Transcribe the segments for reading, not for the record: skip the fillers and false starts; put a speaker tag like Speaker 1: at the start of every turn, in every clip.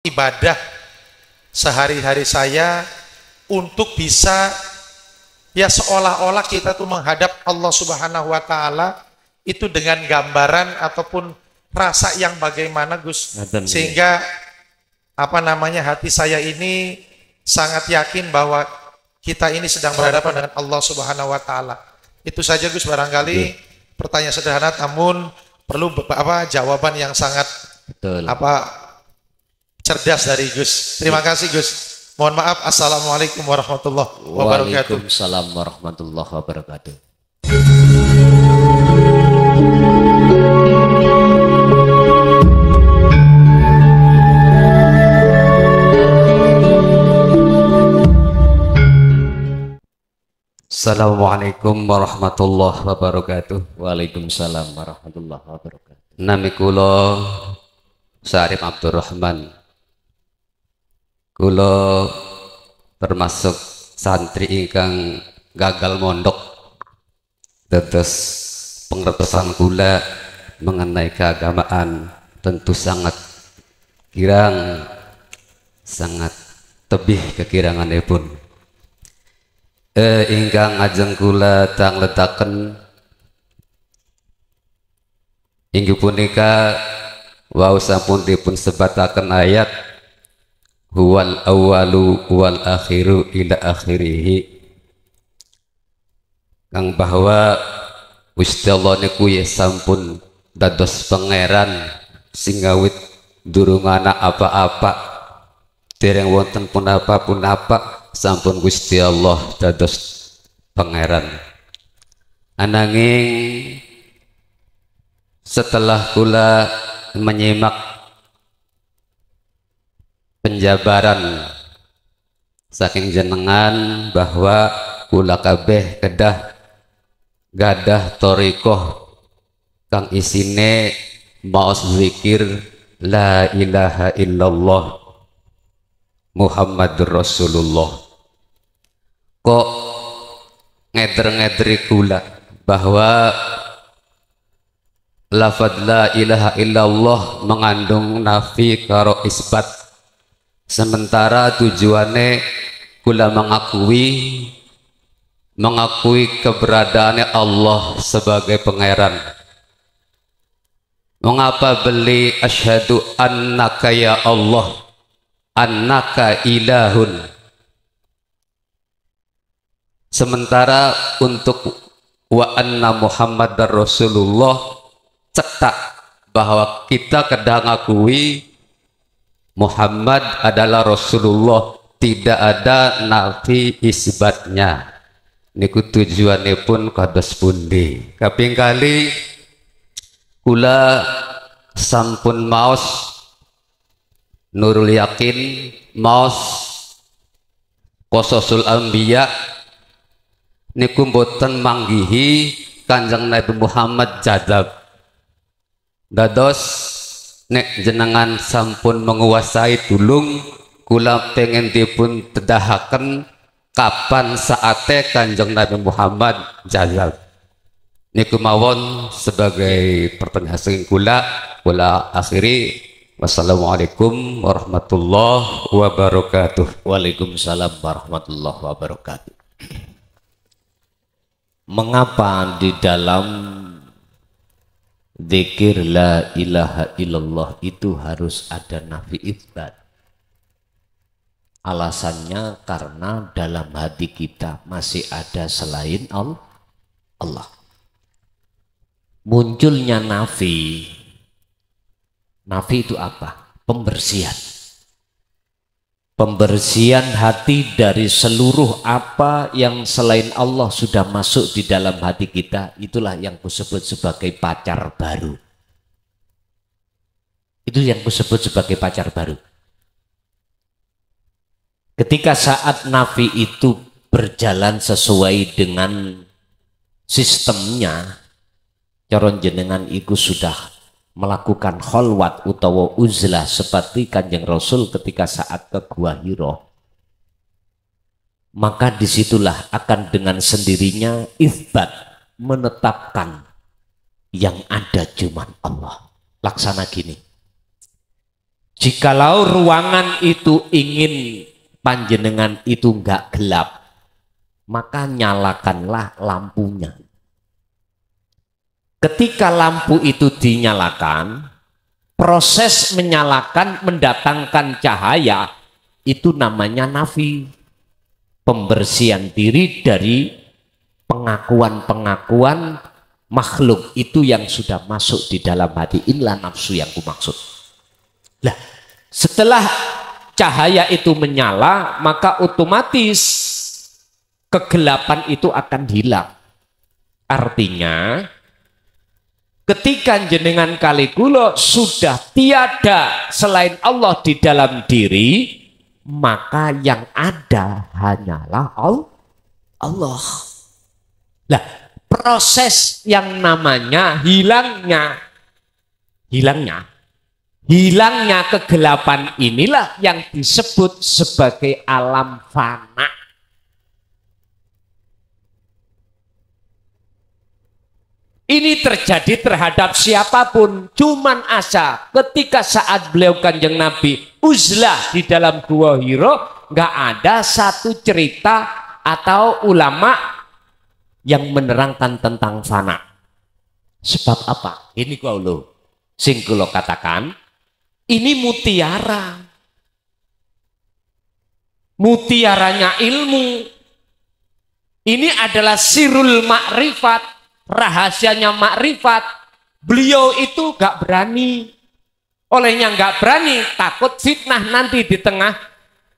Speaker 1: ibadah sehari-hari saya untuk bisa ya seolah-olah kita tuh menghadap Allah Subhanahu wa taala itu dengan gambaran ataupun rasa yang bagaimana Gus, sehingga hati saya ini sangat yakin bahwa kita ini sedang berhadapan dengan Allah Subhanahu wa taala. Itu saja Gus, barangkali pertanyaan sederhana namun perlu jawaban yang sangat cerdas dari Gus. Terima kasih Gus. Mohon maaf. Assalamualaikum warahmatullahi wabarakatuh.
Speaker 2: Waalaikumsalam warahmatullahi wabarakatuh. Assalamualaikum warahmatullahi wabarakatuh. Waalaikumsalam warahmatullahi wabarakatuh. Nami kula Syarif Abdurrahman. Kula termasuk santri ingkang gagal mondok. Dados pengertosan kula mengenai keagamaan tentu sangat kirang, sangat tebih kekiranganipun. Ingkang ajeng kula tang letaken inggih punika wau sampun dipun sebataken ayat huwal awwalu wal akhiru ila akhirih, kang bahwa Gusti Allah niku ya sampun dados pangeran sing ngawit durung ana apa-apa, dereng wonten pun apa sampun Gusti Allah dados pangeran. Ananging setelah kula menyimak penjabaran saking jenengan bahwa kula kabeh kedah gadah thariqah kang isine maos zikir la ilaha illallah Muhammadur Rasulullah. Kok ngeder-ngederi kula bahwa lafadz la ilaha illallah mengandung nafi karo isbat, sementara tujuannya kula mengakui keberadaannya Allah sebagai pangeran. Mengapa beli asyhadu annaka ya Allah, annaka ilahun, sementara untuk wa anna Muhammadar Rasulullah cetak bahwa kita kedah ngakui Muhammad adalah Rasulullah, tidak ada nafi isbatnya. Niku tujuannya pun kados pundi. Kaping kali kula sampun maos Nurul Yakin, maos Qasasul Anbiya niku mboten manggihi Kanjeng Nabi Muhammad jadab. Dados nek jenengan sampun menguasai tulung kula pengen dipun tedahaken kapan saate Kanjeng Nabi Muhammad jazab. Niku mawon sebagai pertanyaan sing kula akhiri. Wassalamualaikum warahmatullahi wabarakatuh.
Speaker 3: Waalaikumsalam warahmatullahi wabarakatuh. Mengapa di dalam zikir la ilaha illallah itu harus ada nafi itsbat? Alasannya karena dalam hati kita masih ada selain Allah. Munculnya nafi itu apa? Pembersihan. Pembersihan hati dari seluruh apa yang selain Allah sudah masuk di dalam hati kita. Itulah yang disebut sebagai pacar baru. Itu yang disebut sebagai pacar baru. Ketika saat nafi itu berjalan sesuai dengan sistemnya, coron jenengan iku sudah melakukan kholwat utawa uzlah seperti Kanjeng Rasul ketika saat ke Gua Hira, maka disitulah akan dengan sendirinya itsbat menetapkan yang ada cuman Allah. Laksana gini, Jikalau ruangan itu ingin panjenengan itu enggak gelap, maka nyalakanlah lampunya. Ketika lampu itu dinyalakan, proses menyalakan mendatangkan cahaya itu namanya nafi, pembersihan diri dari pengakuan-pengakuan makhluk itu yang sudah masuk di dalam hati. Inilah nafsu yang kumaksud. Lah, setelah cahaya itu menyala, maka otomatis kegelapan itu akan hilang. Artinya ketika jenengan kali kula sudah tiada selain Allah di dalam diri, maka yang ada hanyalah Allah. Nah, proses yang namanya hilangnya kegelapan inilah yang disebut sebagai alam fana. Ini terjadi terhadap siapapun, cuman asa ketika saat beliau Kanjeng Nabi uzlah di dalam Gua Hiro, nggak ada satu cerita atau ulama yang menerangkan tentang fana. Sebab apa? Ini kula sing kula katakan, ini mutiara. Mutiaranya ilmu. Ini adalah sirul makrifat. Rahasianya makrifat. Beliau itu gak berani. Olehnya gak berani, takut fitnah nanti di tengah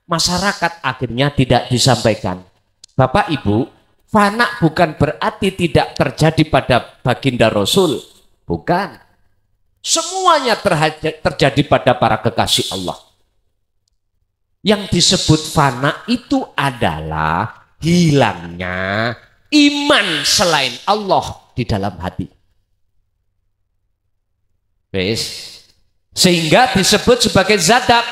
Speaker 3: masyarakat, akhirnya tidak disampaikan. Bapak Ibu, fana bukan berarti tidak terjadi pada baginda Rasul. Bukan. Semuanya terjadi pada para kekasih Allah. Yang disebut fana itu adalah hilangnya iman selain Allah di dalam hati. Sehingga disebut sebagai zadab.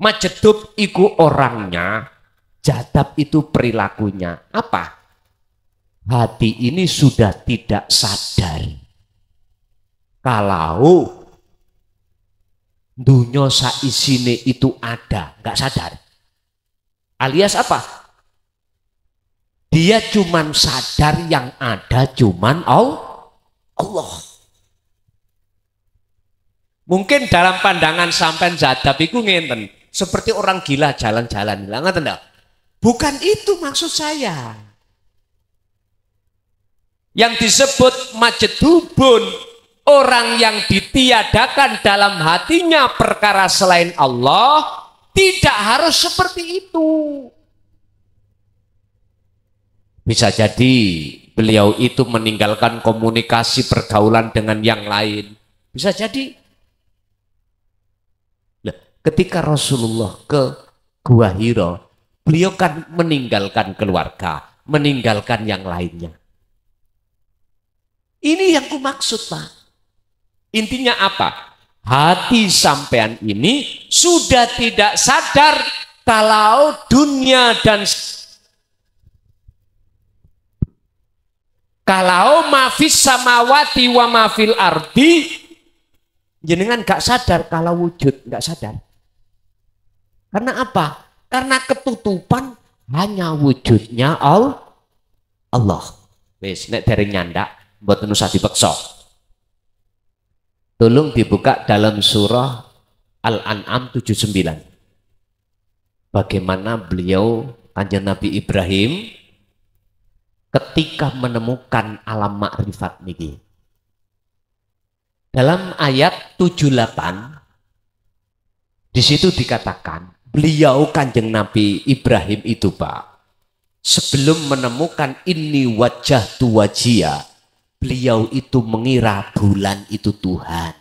Speaker 3: Majedub iku orangnya, jadab itu perilakunya. Apa? Hati ini sudah tidak sadar kalau dunia saisine itu ada, nggak sadar. Alias apa? Dia cuman sadar yang ada cuman Allah. Mungkin dalam pandangan sampean zadab iku ngenten, seperti orang gila jalan-jalan. Ngoten ndak? Bukan itu maksud saya. Yang disebut majedubun, orang yang ditiadakan dalam hatinya perkara selain Allah, tidak harus seperti itu. Bisa jadi beliau itu meninggalkan komunikasi pergaulan dengan yang lain. Bisa jadi. Nah, ketika Rasulullah ke Gua Hiro, beliau kan meninggalkan keluarga, meninggalkan yang lainnya. Ini yang kumaksud, Pak. Intinya apa? Hati sampean ini sudah tidak sadar kalau dunia dan kalau mafis samawati wa mafil ardi, jenengan gak sadar kalau wujud, gak sadar. Karena apa? Karena ketutupan hanya wujudnya Allah. Wis nek dereng nyandak mboten usah dipeksa. Tolong dibuka dalam surah Al-An'am 79. Bagaimana beliau Kanjeng Nabi Ibrahim ketika menemukan alam makrifat niki. Dalam ayat 78 di situ dikatakan beliau Kanjeng Nabi Ibrahim itu, Pak, sebelum menemukan ini wajah tu wajia, beliau itu mengira bulan itu Tuhan.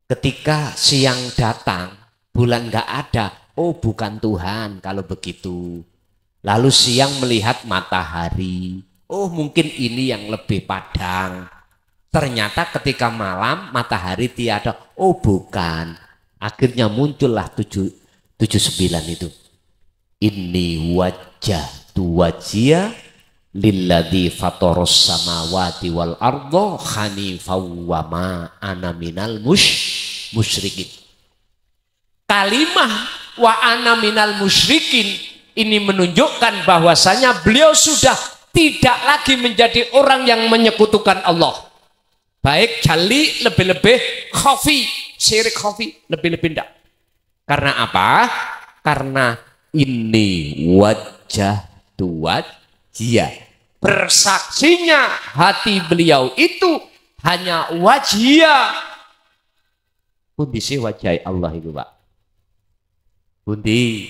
Speaker 3: Ketika siang datang, bulan nggak ada, oh bukan Tuhan kalau begitu. Lalu siang melihat matahari, oh mungkin ini yang lebih padang. Ternyata ketika malam matahari tiada, oh bukan. Akhirnya muncullah 79 itu. Ini wajah tu wajia lilladzi fataros samawati wal ardo hanifan wa ma ana minal musyrikin. Kalimah wa ana minal musyrikin ini menunjukkan bahwasanya beliau sudah tidak lagi menjadi orang yang menyekutukan Allah. Baik jali lebih-lebih khafi, syirik khafi lebih-lebih tidak. Karena apa? Karena ini wajah tuat dia. Bersaksinya hati beliau itu hanya wajah. Kondisi wajah Allah itu Pak. Bundi.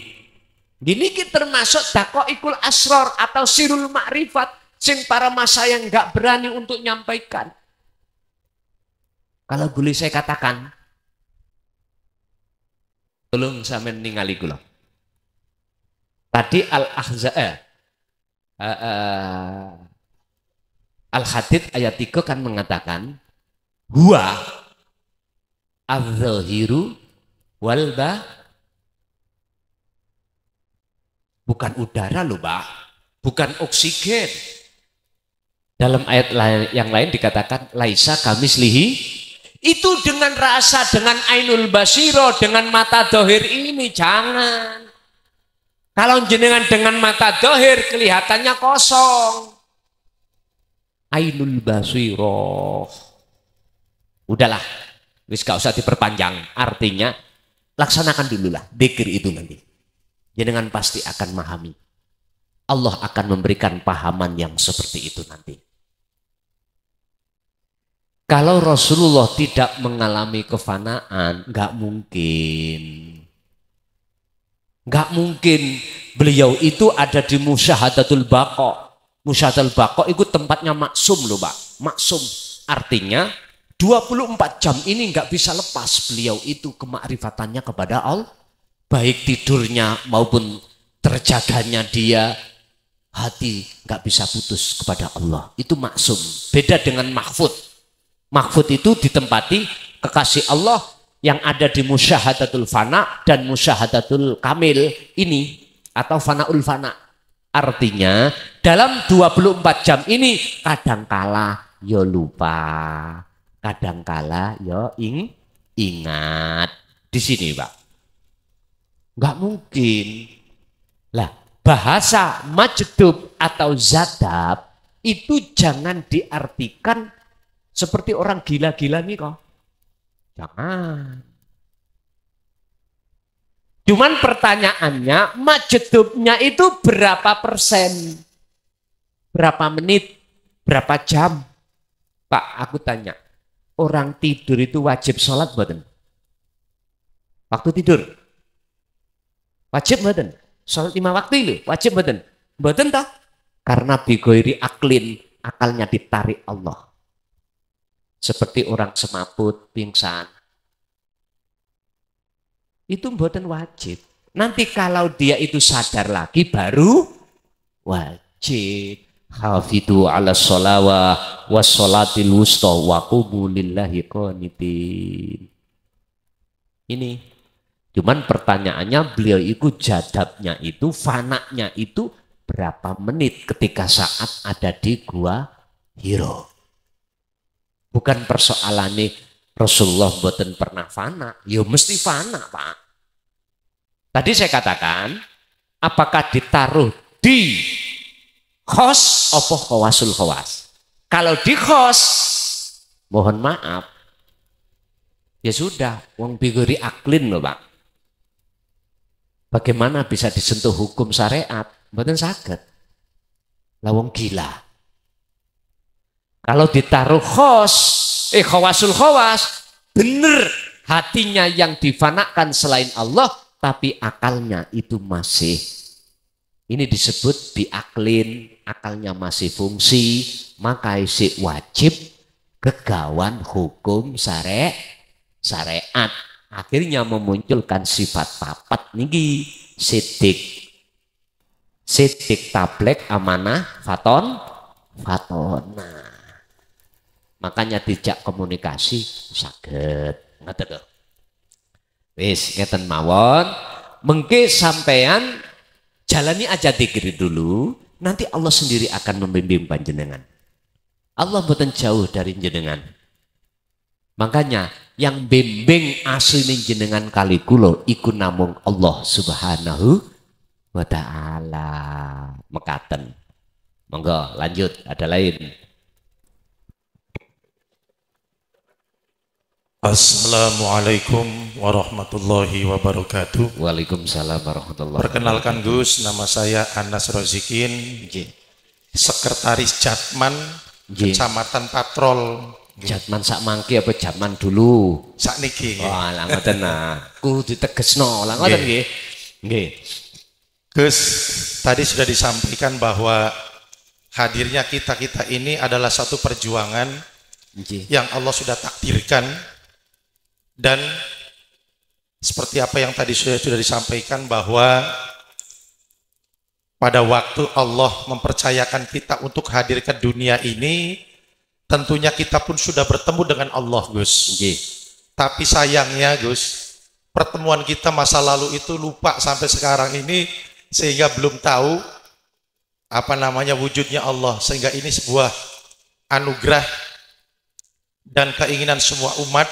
Speaker 3: Gini kita termasuk dakoikul asror atau sirul ma'rifat. Sing para masa yang nggak berani untuk nyampaikan. Kalau boleh saya katakan, tolong sampean ningali kula. Tadi Al-Hadid ayat 3 kan mengatakan huwa az-zahiru wal bukan udara loh, Pak. Bukan oksigen. Dalam ayat yang lain dikatakan laisa kamislihi. Itu dengan rasa, dengan ainul basiro, dengan mata dohir ini, jangan. Kalau jenengan dengan mata dohir, kelihatannya kosong. Ainul basiro. Udahlah, wis gak usah diperpanjang. Artinya, laksanakan dululah, dzikir itu nanti. Jenengan pasti akan memahami. Allah akan memberikan pahaman yang seperti itu nanti. Kalau Rasulullah tidak mengalami kefanaan, nggak mungkin. Nggak mungkin beliau itu ada di musyahadatul baqa. Musyahadatul baqa itu tempatnya maksum loh Pak. Maksum artinya 24 jam ini nggak bisa lepas beliau itu kemakrifatannya kepada Allah. Baik tidurnya maupun terjaganya dia, hati nggak bisa putus kepada Allah. Itu maksum. Beda dengan mahfud. Mahfud itu ditempati kekasih Allah yang ada di musyahadatul fana dan musyahadatul kamil ini atau fanaul fana. Artinya dalam 24 jam ini kadangkala yo lupa, kadangkala yo ingat. Di sini Pak. Nggak mungkin. Lah, bahasa majdub atau zadab itu jangan diartikan seperti orang gila-gila nih kok. Jangan. Cuman pertanyaannya, majdubnya itu berapa persen? Berapa menit? Berapa jam? Pak, aku tanya. Orang tidur itu wajib sholat mboten? Waktu tidur? Wajib mboten? Sholat 5 waktu itu wajib mboten? Mboten toh? Karena bigoiri aklin, akalnya ditarik Allah. Seperti orang semaput, pingsan. Itu mboten wajib. Nanti kalau dia itu sadar lagi baru wajib. Hafidhu ala sholawa wa sholatil wusta wa qumu lillahi qanitin. Ini. Cuman pertanyaannya beliau itu jadabnya itu, fananya itu berapa menit ketika saat ada di gua Hiro. Bukan persoalan nih Rasulullah mboten pernah fana. Ya mesti fana Pak. Tadi saya katakan, apakah ditaruh di khos apa khawasul khawas? Kalau di khos, mohon maaf, ya sudah, wong bigori aklin loh Pak. Bagaimana bisa disentuh hukum syariat? Mboten saged. Lah wong gila. Kalau ditaruh khawasul khawas, bener hatinya yang difanakan selain Allah, tapi akalnya itu masih. Ini disebut biaklin, akalnya masih fungsi, maka isi wajib kegawan hukum syariat. Akhirnya memunculkan sifat papat niki sidik tablek amanah fatona. Makanya dijak komunikasi saged. Ngoten lho. Wis ngeten mawon, mengke sampean jalani aja dzikir dulu, nanti Allah sendiri akan membimbing panjenengan. Allah mboten jauh dari jenengan. Makanya yang bimbing asline jenengan kali kula iku namung Allah Subhanahu wa taala. Mekaten. Monggo lanjut, ada lain.
Speaker 1: Assalamualaikum warahmatullahi wabarakatuh.
Speaker 3: Waalaikumsalam warahmatullahi wabarakatuh.
Speaker 1: Perkenalkan Gus, nama saya Anas Rozikin, Sekretaris Jatman, Kecamatan Patrol.
Speaker 3: Jatman sak mangke apa Jatman dulu?
Speaker 1: Sakniki.
Speaker 3: Wah, lah ngoten nah. Kudu ditegesno, lah ngoten nggih. Nggih.
Speaker 1: Gus, tadi sudah disampaikan bahwa hadirnya kita ini adalah satu perjuangan yang Allah sudah takdirkan, dan seperti apa yang tadi sudah disampaikan bahwa pada waktu Allah mempercayakan kita untuk hadir ke dunia ini, tentunya kita pun sudah bertemu dengan Allah, Gus. Tapi sayangnya, Gus, pertemuan kita masa lalu itu lupa sampai sekarang ini, sehingga belum tahu apa namanya wujudnya Allah, sehingga ini sebuah anugerah dan keinginan semua umat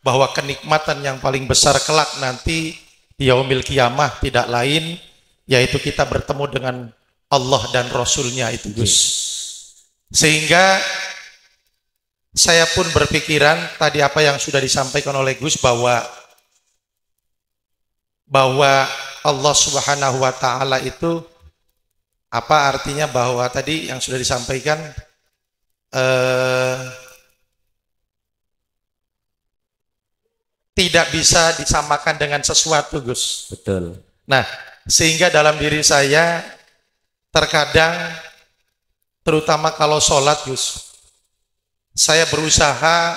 Speaker 1: bahwa kenikmatan yang paling besar kelak nanti di yaumil kiamah tidak lain yaitu kita bertemu dengan Allah dan Rasulnya itu, Gus. Sehingga saya pun berpikiran tadi apa yang sudah disampaikan oleh Gus bahwa Allah Subhanahu wa taala itu apa artinya, bahwa tadi yang sudah disampaikan tidak bisa disamakan dengan sesuatu, Gus.
Speaker 3: Betul.
Speaker 1: Nah, sehingga dalam diri saya terkadang, terutama kalau sholat, Gus, saya berusaha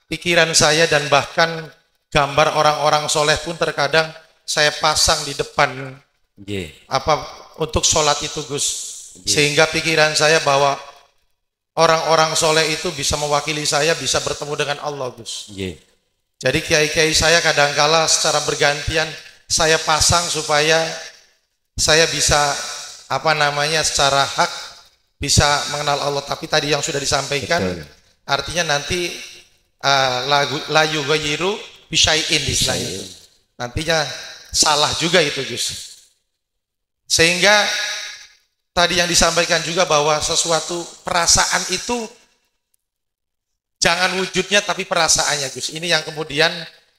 Speaker 1: pikiran saya dan bahkan gambar orang-orang soleh pun terkadang saya pasang di depan apa untuk sholat itu, Gus. Sehingga pikiran saya bahwa orang-orang soleh itu bisa mewakili saya, bisa bertemu dengan Allah, Gus. Jadi kiai-kiai saya kadangkala secara bergantian saya pasang supaya saya bisa apa namanya secara hak bisa mengenal Allah. Tapi tadi yang sudah disampaikan, betul, artinya nanti la yughayyiru bisyai'in istilahnya. Nantinya salah juga itu, Gus. Sehingga tadi yang disampaikan juga bahwa sesuatu perasaan itu jangan wujudnya tapi perasaannya, Gus. Ini yang kemudian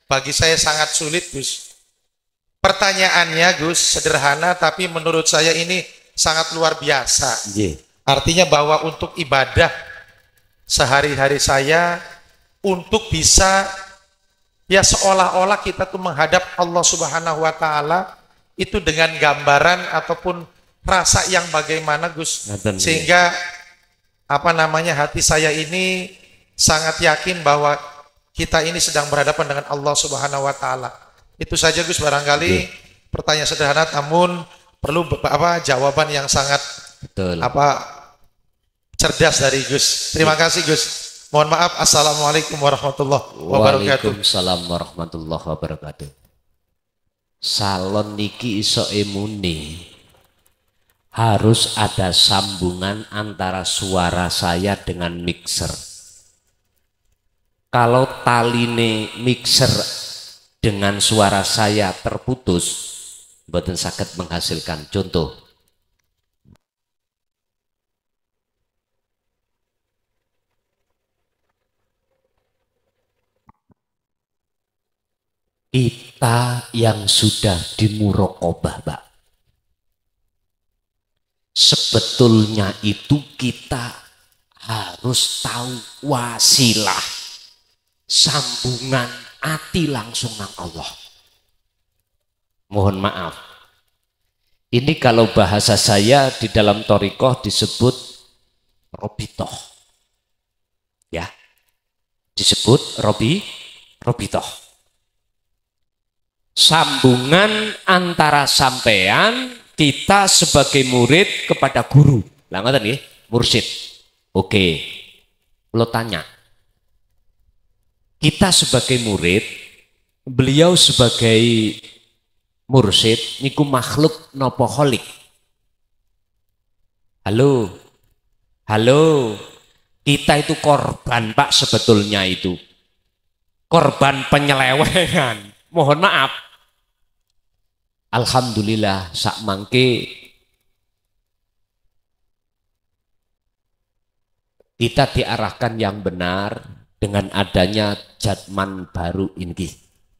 Speaker 1: bagi saya sangat sulit, Gus. Pertanyaannya, Gus, sederhana tapi menurut saya ini sangat luar biasa. Artinya bahwa untuk ibadah sehari-hari saya untuk bisa ya seolah-olah kita tuh menghadap Allah Subhanahu wa taala itu dengan gambaran ataupun rasa yang bagaimana, Gus. Sehingga apa namanya hati saya ini sangat yakin bahwa kita ini sedang berhadapan dengan Allah Subhanahu wa taala. Itu saja, Gus, barangkali pertanyaan sederhana namun perlu apa jawaban yang sangat apa cerdas dari Gus. Terima kasih, Gus. Mohon maaf. Assalamualaikum warahmatullahi wabarakatuh.
Speaker 3: Waalaikumsalam warahmatullahi wabarakatuh. Salon niki iso emuni harus ada sambungan antara suara saya dengan mixer. Kalau taline mixer dengan suara saya terputus, mboten saged menghasilkan. Contoh, kita yang sudah dimuraqabah, Pak, sebetulnya itu kita harus tahu wasilah sambungan hati langsung nang Allah. Mohon maaf, ini kalau bahasa saya di dalam thariqah disebut robitoh, ya, disebut robitoh. Sambungan antara sampean kita sebagai murid kepada guru. Lah ngoten nggih, mursyid. Oke. Lo tanya. Kita sebagai murid, beliau sebagai mursyid niku makhluk napa kholik? Halo. Halo. Kita itu korban, Pak, sebetulnya itu. korban penyelewengan. Mohon maaf. Alhamdulillah sak mangke kita diarahkan yang benar dengan adanya jadman baru ini.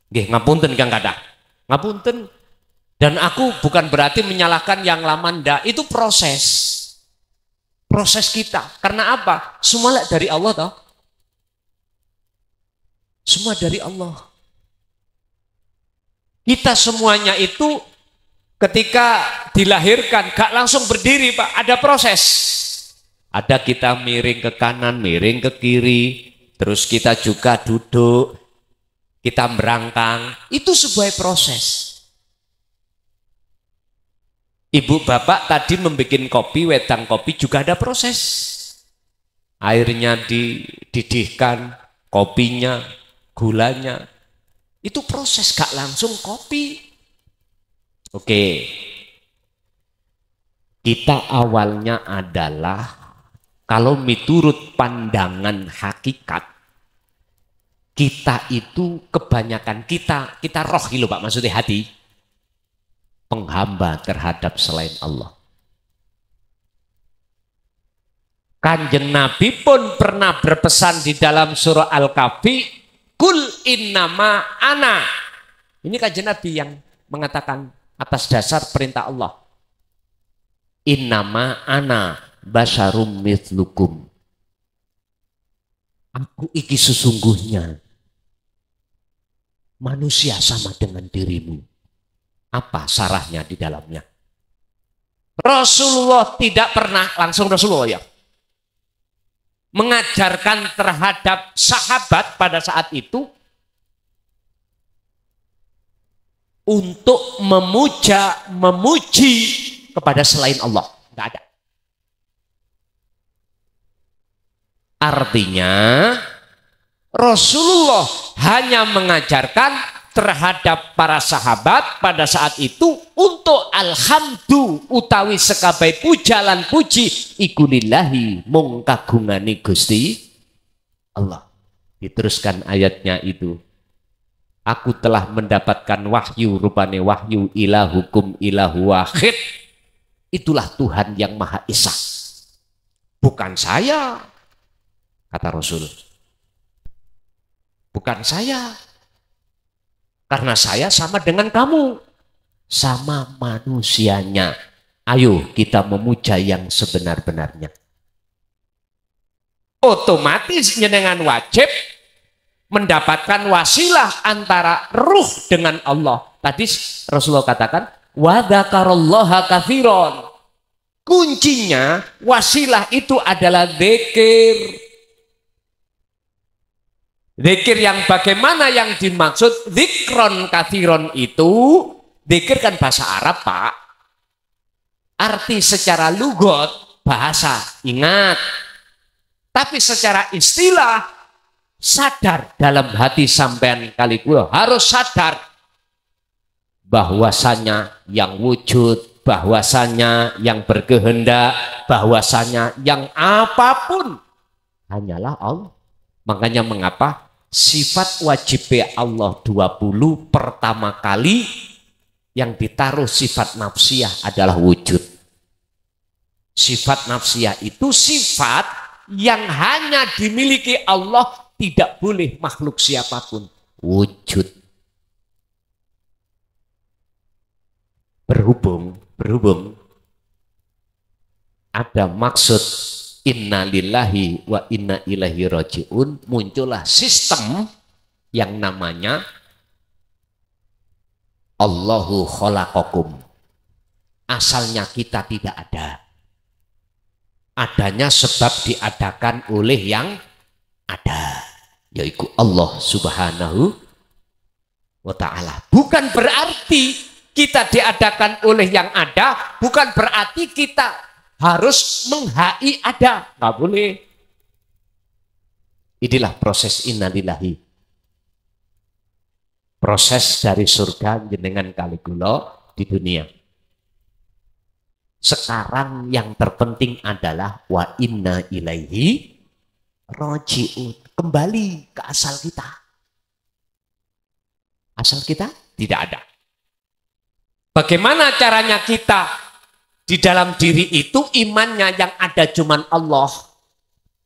Speaker 3: Nggih, ngapunten Kang Kadah. Ngapunten. Dan aku bukan berarti menyalahkan yang lama ndak, itu proses. Proses kita. Karena apa? Semua dari Allah toh. Semua dari Allah. Kita semuanya itu ketika dilahirkan gak langsung berdiri Pak, ada proses. Ada kita miring ke kanan, miring ke kiri, terus kita juga duduk, kita merangkang, itu sebuah proses. Ibu bapak tadi membuat kopi, wedang kopi juga ada proses. Airnya dididihkan, kopinya, gulanya, itu proses gak langsung kopi. Oke. Kita awalnya adalah kalau miturut pandangan hakikat kita itu kebanyakan kita roh lho Pak, maksudnya hati penghamba terhadap selain Allah. Kanjeng Nabi pun pernah berpesan di dalam surah Al-Kahfi, Kul innama ana. Ini kanjeng Nabi yang mengatakan atas dasar perintah Allah. Innama ana basyarum mithlukum. Aku iki sesungguhnya manusia sama dengan dirimu. Apa sarahnya di dalamnya? Rasulullah tidak pernah, langsung Rasulullah ya, mengajarkan terhadap sahabat pada saat itu untuk memuji kepada selain Allah. Tidak ada. Artinya Rasulullah hanya mengajarkan terhadap para sahabat pada saat itu untuk alhamdu utawi sekabai pujalan puji iku lillahi mung kagungane Gusti Allah. Diteruskan ayatnya itu. Aku telah mendapatkan wahyu, rupane wahyu ilahukum ilahu wahid. Itulah Tuhan yang Maha Esa. Bukan saya, kata Rasul. Bukan saya. Karena saya sama dengan kamu. Sama manusianya. Ayo kita memuja yang sebenar-benarnya. Otomatis dengan wajib mendapatkan wasilah antara ruh dengan Allah. Tadi Rasulullah katakan, wa dzakarallaha katsiran. Kuncinya wasilah itu adalah zikir. Zikir yang bagaimana yang dimaksud zikron katsiron itu, zikir kan bahasa Arab Pak. Arti secara lugot bahasa, ingat. Tapi secara istilah sadar dalam hati sampean kali kula harus sadar bahwasanya yang wujud, bahwasanya yang berkehendak, bahwasanya yang apapun hanyalah Allah. Makanya mengapa sifat wajib Allah 20 pertama kali yang ditaruh sifat nafsiyah adalah wujud. Sifat nafsiyah itu sifat yang hanya dimiliki Allah, tidak boleh makhluk siapapun. Wujud. Berhubung ada maksud inna lillahi wa inna ilaihi raji'un, muncullah sistem yang namanya Allahu khalaqakum. Asalnya kita tidak ada. Adanya sebab diadakan oleh yang ada, yaitu Allah subhanahu wa ta'ala. Bukan berarti kita diadakan oleh yang ada, bukan berarti kita harus menghai ada. Nggak boleh. Inilah proses innalillahi. Proses dari surga jenengan kaligula di dunia. Sekarang yang terpenting adalah wa inna ilaihi raji'un. Kembali ke asal kita. Asal kita tidak ada. Bagaimana caranya kita di dalam diri itu imannya yang ada cuman Allah?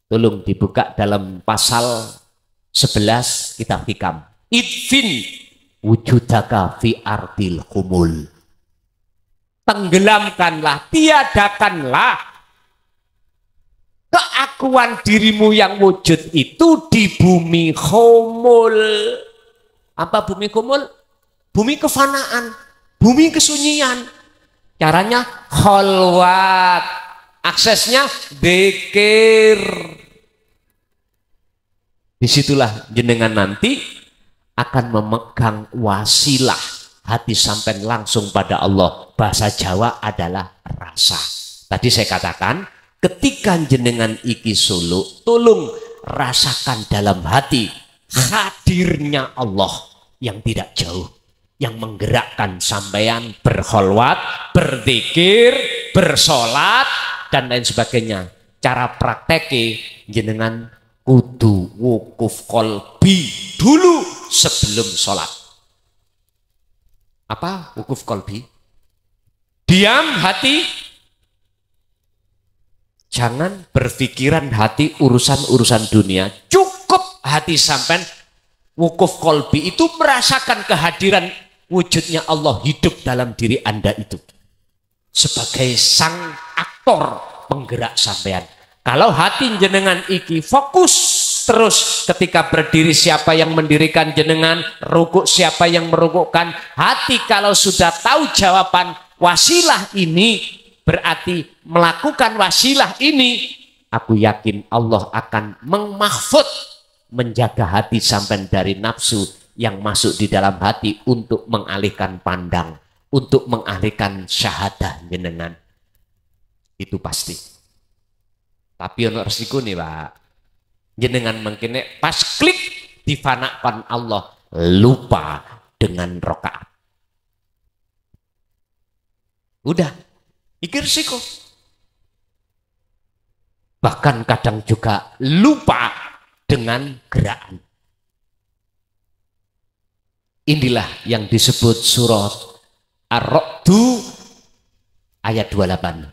Speaker 3: Tolong dibuka dalam pasal 11 kitab Hikam. Idfin wujudaka fi ardil humul. Tenggelamkanlah, tiadakanlah keakuan dirimu yang wujud itu di bumi humul. Apa bumi humul? Bumi kefanaan, bumi kesunyian. Caranya kholwat, aksesnya dzikir. Disitulah jenengan nanti akan memegang wasilah hati sampai langsung pada Allah. Bahasa Jawa adalah rasa. Tadi saya katakan, ketika jenengan iki suluk, tolong rasakan dalam hati hadirnya Allah yang tidak jauh, yang menggerakkan sampean berkholwat, berzikir, bersolat, dan lain sebagainya. Cara prakteknya jenengan kudu wukuf kolbi dulu sebelum sholat. Apa wukuf kolbi? Diam hati, jangan berpikiran hati urusan-urusan dunia. Cukup hati sampai wukuf kolbi itu merasakan kehadiran wujudnya Allah hidup dalam diri Anda itu. Sebagai sang aktor penggerak sampean. Kalau hati jenengan iki fokus terus ketika berdiri siapa yang mendirikan jenengan, rukuk siapa yang merukukkan. Hati kalau sudah tahu jawaban wasilah ini, berarti melakukan wasilah ini, aku yakin Allah akan memahfud menjaga hati sampai dari nafsu yang masuk di dalam hati untuk mengalihkan pandang, untuk mengalihkan syahadah jenengan. Itu pasti. Tapi ono resiko nih Pak. Jenengan mengkene pas klik difanakan Allah, lupa dengan rokaat. Udah, iki resiko. Bahkan kadang juga lupa dengan gerakan. Inilah yang disebut surat Ar-Ra'd ayat 28.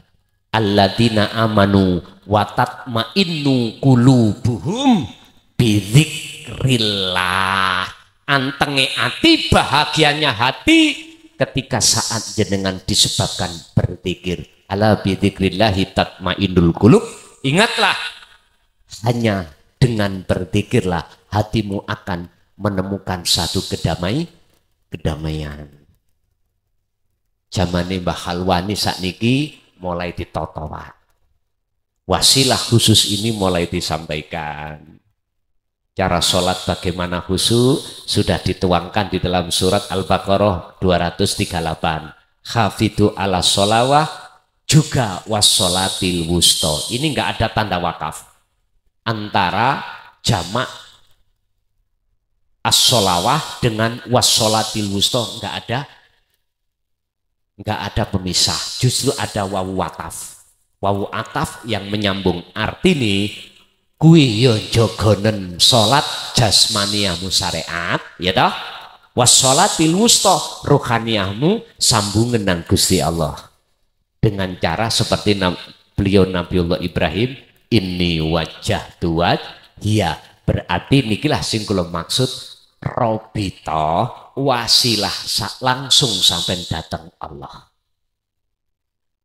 Speaker 3: Alladzina amanu wa tatma'innu qulubuhum bidzikrillah. Antenge hati, bahagianya hati ketika saat jenengan disebabkan berzikir. Ala bidzikrillahi tatma'innul qulub. Ingatlah, hanya dengan berzikirlah hatimu akan menemukan satu kedamaian. Zamane Mbah Khalwani sakniki mulai ditoto Pak. Wasilah khusus ini mulai disampaikan. Cara sholat bagaimana khusyuk sudah dituangkan di dalam surat Al-Baqarah 238. Hafidhu ala sholawah juga wassolatil wusto. Ini nggak ada tanda wakaf antara jamak as-sholawah dengan wassolatil wusto, nggak ada pemisah, justru ada wawu ataf. Wawu ataf yang menyambung arti nih, kuwi yo jogonen salat jasmaniahmu syariat, ya toh? Wassolatil wusta, ruhaniyahmu sambungan nang Gusti Allah. Dengan cara seperti beliau Nabiullah Ibrahim, inni wajjahtu wajhiya, berarti nikilah sing kula maksud robito wasilah langsung sampai datang Allah.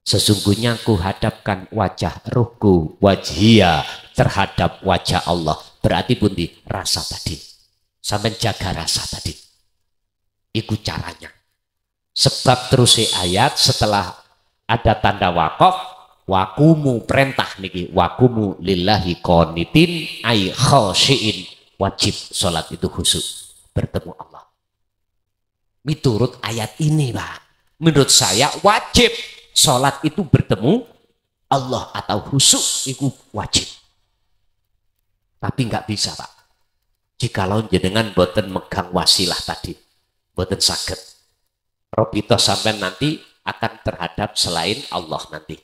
Speaker 3: Sesungguhnya ku hadapkan wajah ruhku wajhiya terhadap wajah Allah. Berarti bundi rasa tadi. Sampai jaga rasa tadi. Ikut caranya. Sebab terus ayat setelah ada tanda wakaf, wakumu perintah niki, wakumu lillahi qanitin ay khosyiin, wajib sholat itu khusyuk bertemu Allah. Menurut ayat ini Pak, menurut saya wajib sholat itu bertemu Allah atau khusyuk itu wajib. Tapi nggak bisa Pak, jikalau jenengan boten megang wasilah tadi, boten saged. Robito sampai nanti akan terhadap selain Allah nanti,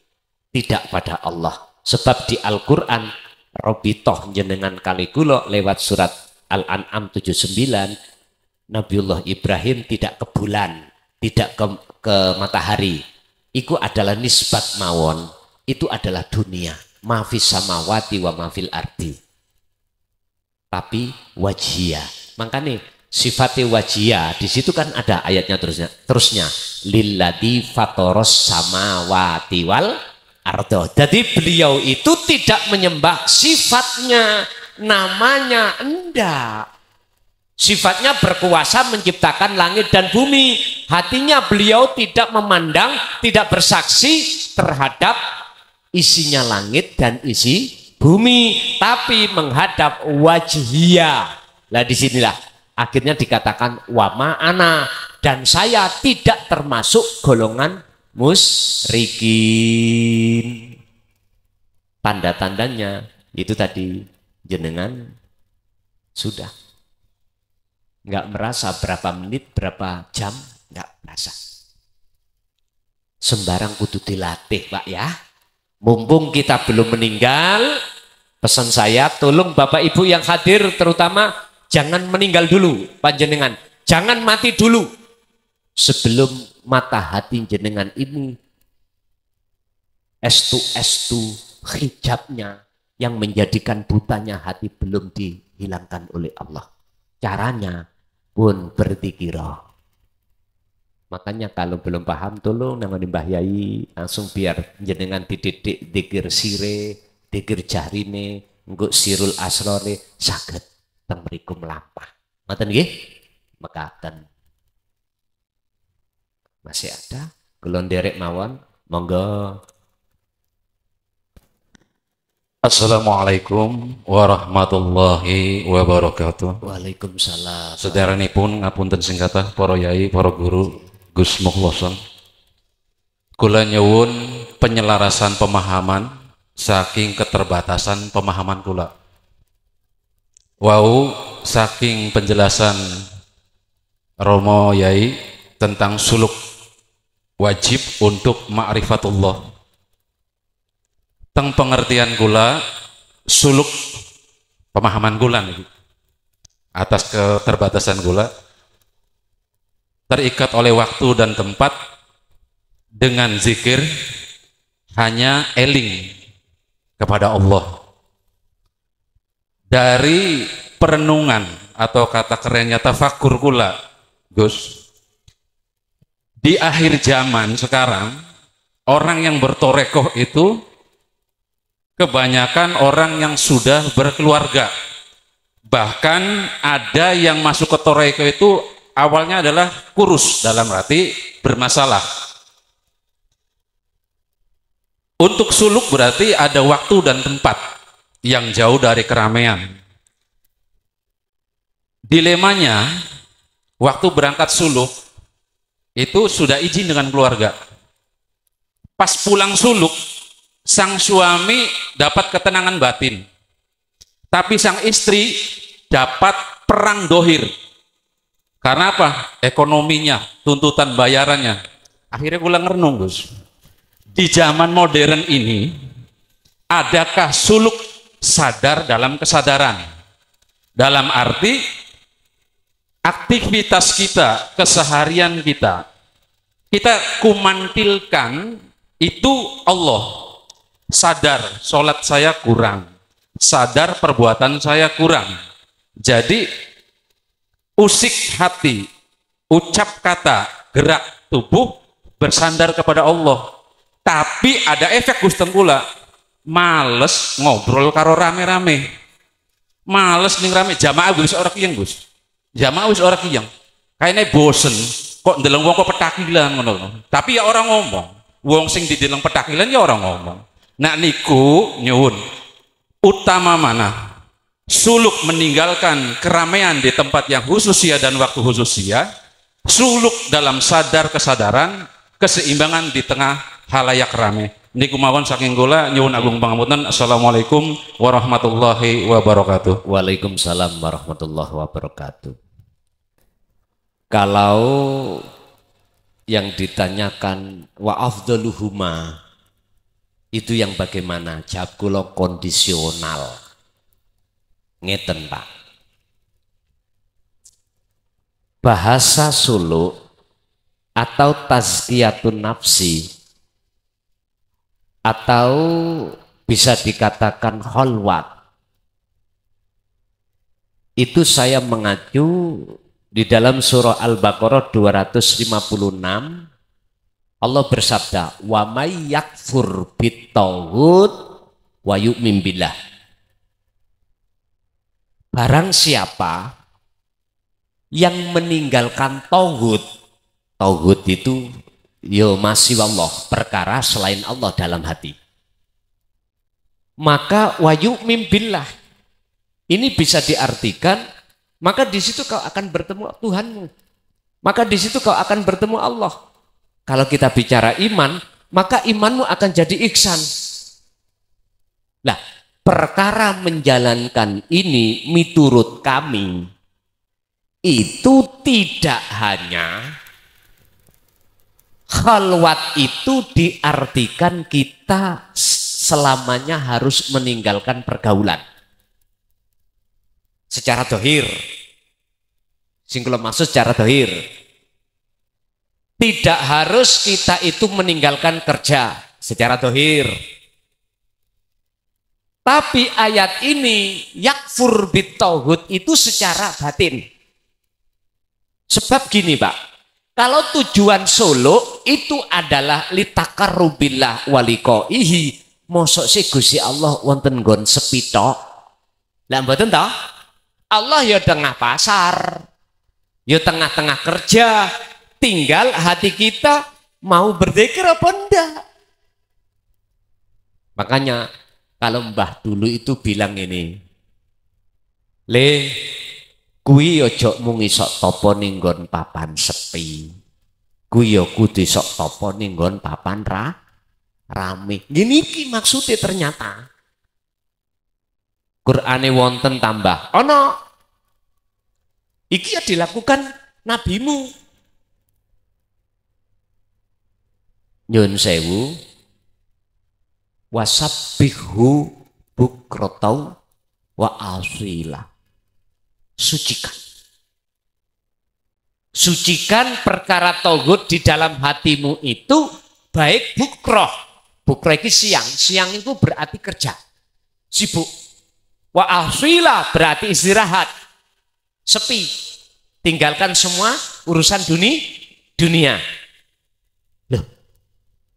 Speaker 3: tidak pada Allah. Sebab di Al-Quran Robitoh jenengan kali kulo lewat surat Al-An'am 79 Nabiullah Ibrahim tidak ke bulan, tidak ke matahari. Itu adalah nisbat mawon. Itu adalah dunia. Mafis samawati wa mafil ardi. Tapi wajhiyah. Makanya sifatnya wajhiyah. Di situ kan ada ayatnya terusnya. Lilladzi fatoros samawati wal ardo. Jadi beliau itu tidak menyembah sifatnya, namanya enggak. Sifatnya berkuasa menciptakan langit dan bumi. Hatinya beliau tidak memandang, tidak bersaksi terhadap isinya langit dan isi bumi, tapi menghadap wajhiyah. Nah disinilah akhirnya dikatakan wama ana, dan saya tidak termasuk golongan musyrikin. Tanda-tandanya itu tadi, jenengan sudah nggak merasa berapa menit, berapa jam, nggak merasa. Sembarang kudu dilatih Pak ya. Mumpung kita belum meninggal, pesan saya tolong Bapak Ibu yang hadir terutama jangan meninggal dulu panjenengan. Jangan mati dulu. Sebelum mata hati jenengan ini estu hijabnya yang menjadikan butanya hati belum dihilangkan oleh Allah. Caranya pun berzikirah. Makanya kalau belum paham tolong nangani Mbah Yai langsung biar jenengan dididik dikir sire, dikir jarine, engko sirul asrore saged teng mriku mlampah. Ngoten nggih? Mekaten. Masih ada? Kula nderek mawon, monggo.
Speaker 4: Assalamualaikum warahmatullahi wabarakatuh.
Speaker 3: Waalaikumsalam.
Speaker 4: Sederanipun ngapunten sing kathah para yai, para guru, Gus Mukhloson. Kula nyuwun penyelarasan pemahaman saking keterbatasan pemahaman kula. Wau saking penjelasan Romo Yai tentang suluk wajib untuk ma'rifatullah. Teng pengertian kula suluk pemahaman kula nih atas keterbatasan kula terikat oleh waktu dan tempat dengan zikir hanya eling kepada Allah. Dari perenungan atau kata kerennya tafakur kula Gus, di akhir zaman sekarang orang yang bertorekoh itu kebanyakan orang yang sudah berkeluarga. Bahkan ada yang masuk ke torekoh itu awalnya adalah kurus, dalam arti bermasalah. Untuk suluk berarti ada waktu dan tempat yang jauh dari keramaian. Dilemanya, waktu berangkat suluk itu sudah izin dengan keluarga. Pas pulang suluk, sang suami dapat ketenangan batin, tapi sang istri dapat perang dohir. Karena apa? Ekonominya, tuntutan bayarannya. Akhirnya kula ngerenung Gus, di zaman modern ini adakah suluk sadar dalam kesadaran? Dalam arti aktivitas kita, keseharian kita kumantilkan itu Allah. Sadar sholat saya kurang, sadar perbuatan saya kurang. Jadi usik hati, ucap kata, gerak tubuh bersandar kepada Allah. Tapi ada efek Gus Tengkula, males ngobrol karo rame-rame, males ning rame. Jamaah wis ora kiyeng Gus, jamaah wis ora kiyeng, kayaknya bosen kok ndeleng wong kok petakilan ngono. Tapi ya orang ngomong, wong sing dideleng petakilan ya orang ngomong. Nah niku nyuwun, utama mana? Suluk meninggalkan keramaian di tempat yang khususia dan waktu khususia, suluk dalam sadar kesadaran, keseimbangan di tengah halayak rame. Niku mawon saking kula nyuwun agung pangapunten. Assalamualaikum warahmatullahi wabarakatuh.
Speaker 3: Waalaikumsalam warahmatullahi wabarakatuh. Kalau yang ditanyakan wa afdaluhuma itu yang bagaimana? Jawab kula kondisional. Ngeten Pak, bahasa suluk atau tazkiyatun nafsi atau bisa dikatakan khalwat, itu saya mengacu di dalam surah Al-Baqarah 256. Allah bersabda, wa may yakfur bittaghut wa yu'min billah. Barang siapa yang meninggalkan tauhid, tauhid itu yo masih Allah, perkara selain Allah dalam hati, maka wa yu'min billah ini bisa diartikan, maka di situ kau akan bertemu Tuhanmu, maka di situ kau akan bertemu Allah. Kalau kita bicara iman, maka imanmu akan jadi ihsan. Nah, perkara menjalankan ini miturut kami itu tidak hanya khalwat itu diartikan kita selamanya harus meninggalkan pergaulan secara dohir. Singkulo maksud secara dohir. Tidak harus kita itu meninggalkan kerja secara dohir. Tapi ayat ini yakfur bittauhid itu secara batin. Sebab gini Pak, kalau tujuan suluk itu adalah litaqarrubillah waliqaihi, mosok sih Gusti Allah wonten nggon sepi tok. Lah mboten toh? Allah ya tengah pasar, ya tengah-tengah kerja. Tinggal hati kita mau berzikir apa enggak. Makanya kalau mbah dulu itu bilang ini, le kuwi ojo mung isok topo ning nggon papan sepi, kuwi yo kudu isok topo ning nggon papan rame. Gini iki maksudnya ternyata Qur'ane wonten tambah ono iki ya dilakukan nabimu. Nyun sewu wasabbihu bukrotau wa asila. Sucikan perkara tauhid di dalam hatimu itu baik bukroh. Bukroh itu siang itu berarti kerja, sibuk. Wa asila berarti istirahat, sepi, tinggalkan semua urusan dunia. Loh,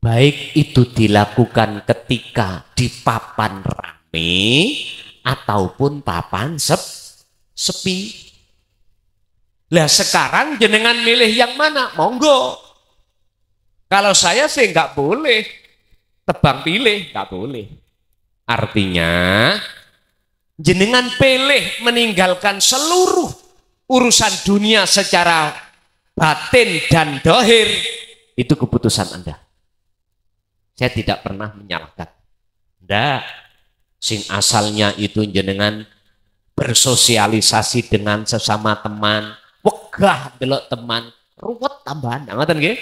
Speaker 3: baik itu dilakukan ketika di papan rame ataupun papan sepi. Lah sekarang jenengan milih yang mana? Monggo. Kalau saya sih nggak boleh tebang pilih, nggak boleh. Artinya jenengan pilih meninggalkan seluruh urusan dunia secara batin dan dohir, itu keputusan Anda. Saya tidak pernah menyalahkan. Nggak, sing asalnya itu jenengan bersosialisasi dengan sesama teman, wegah delok teman, ruwet tambahan, ngoten nggih.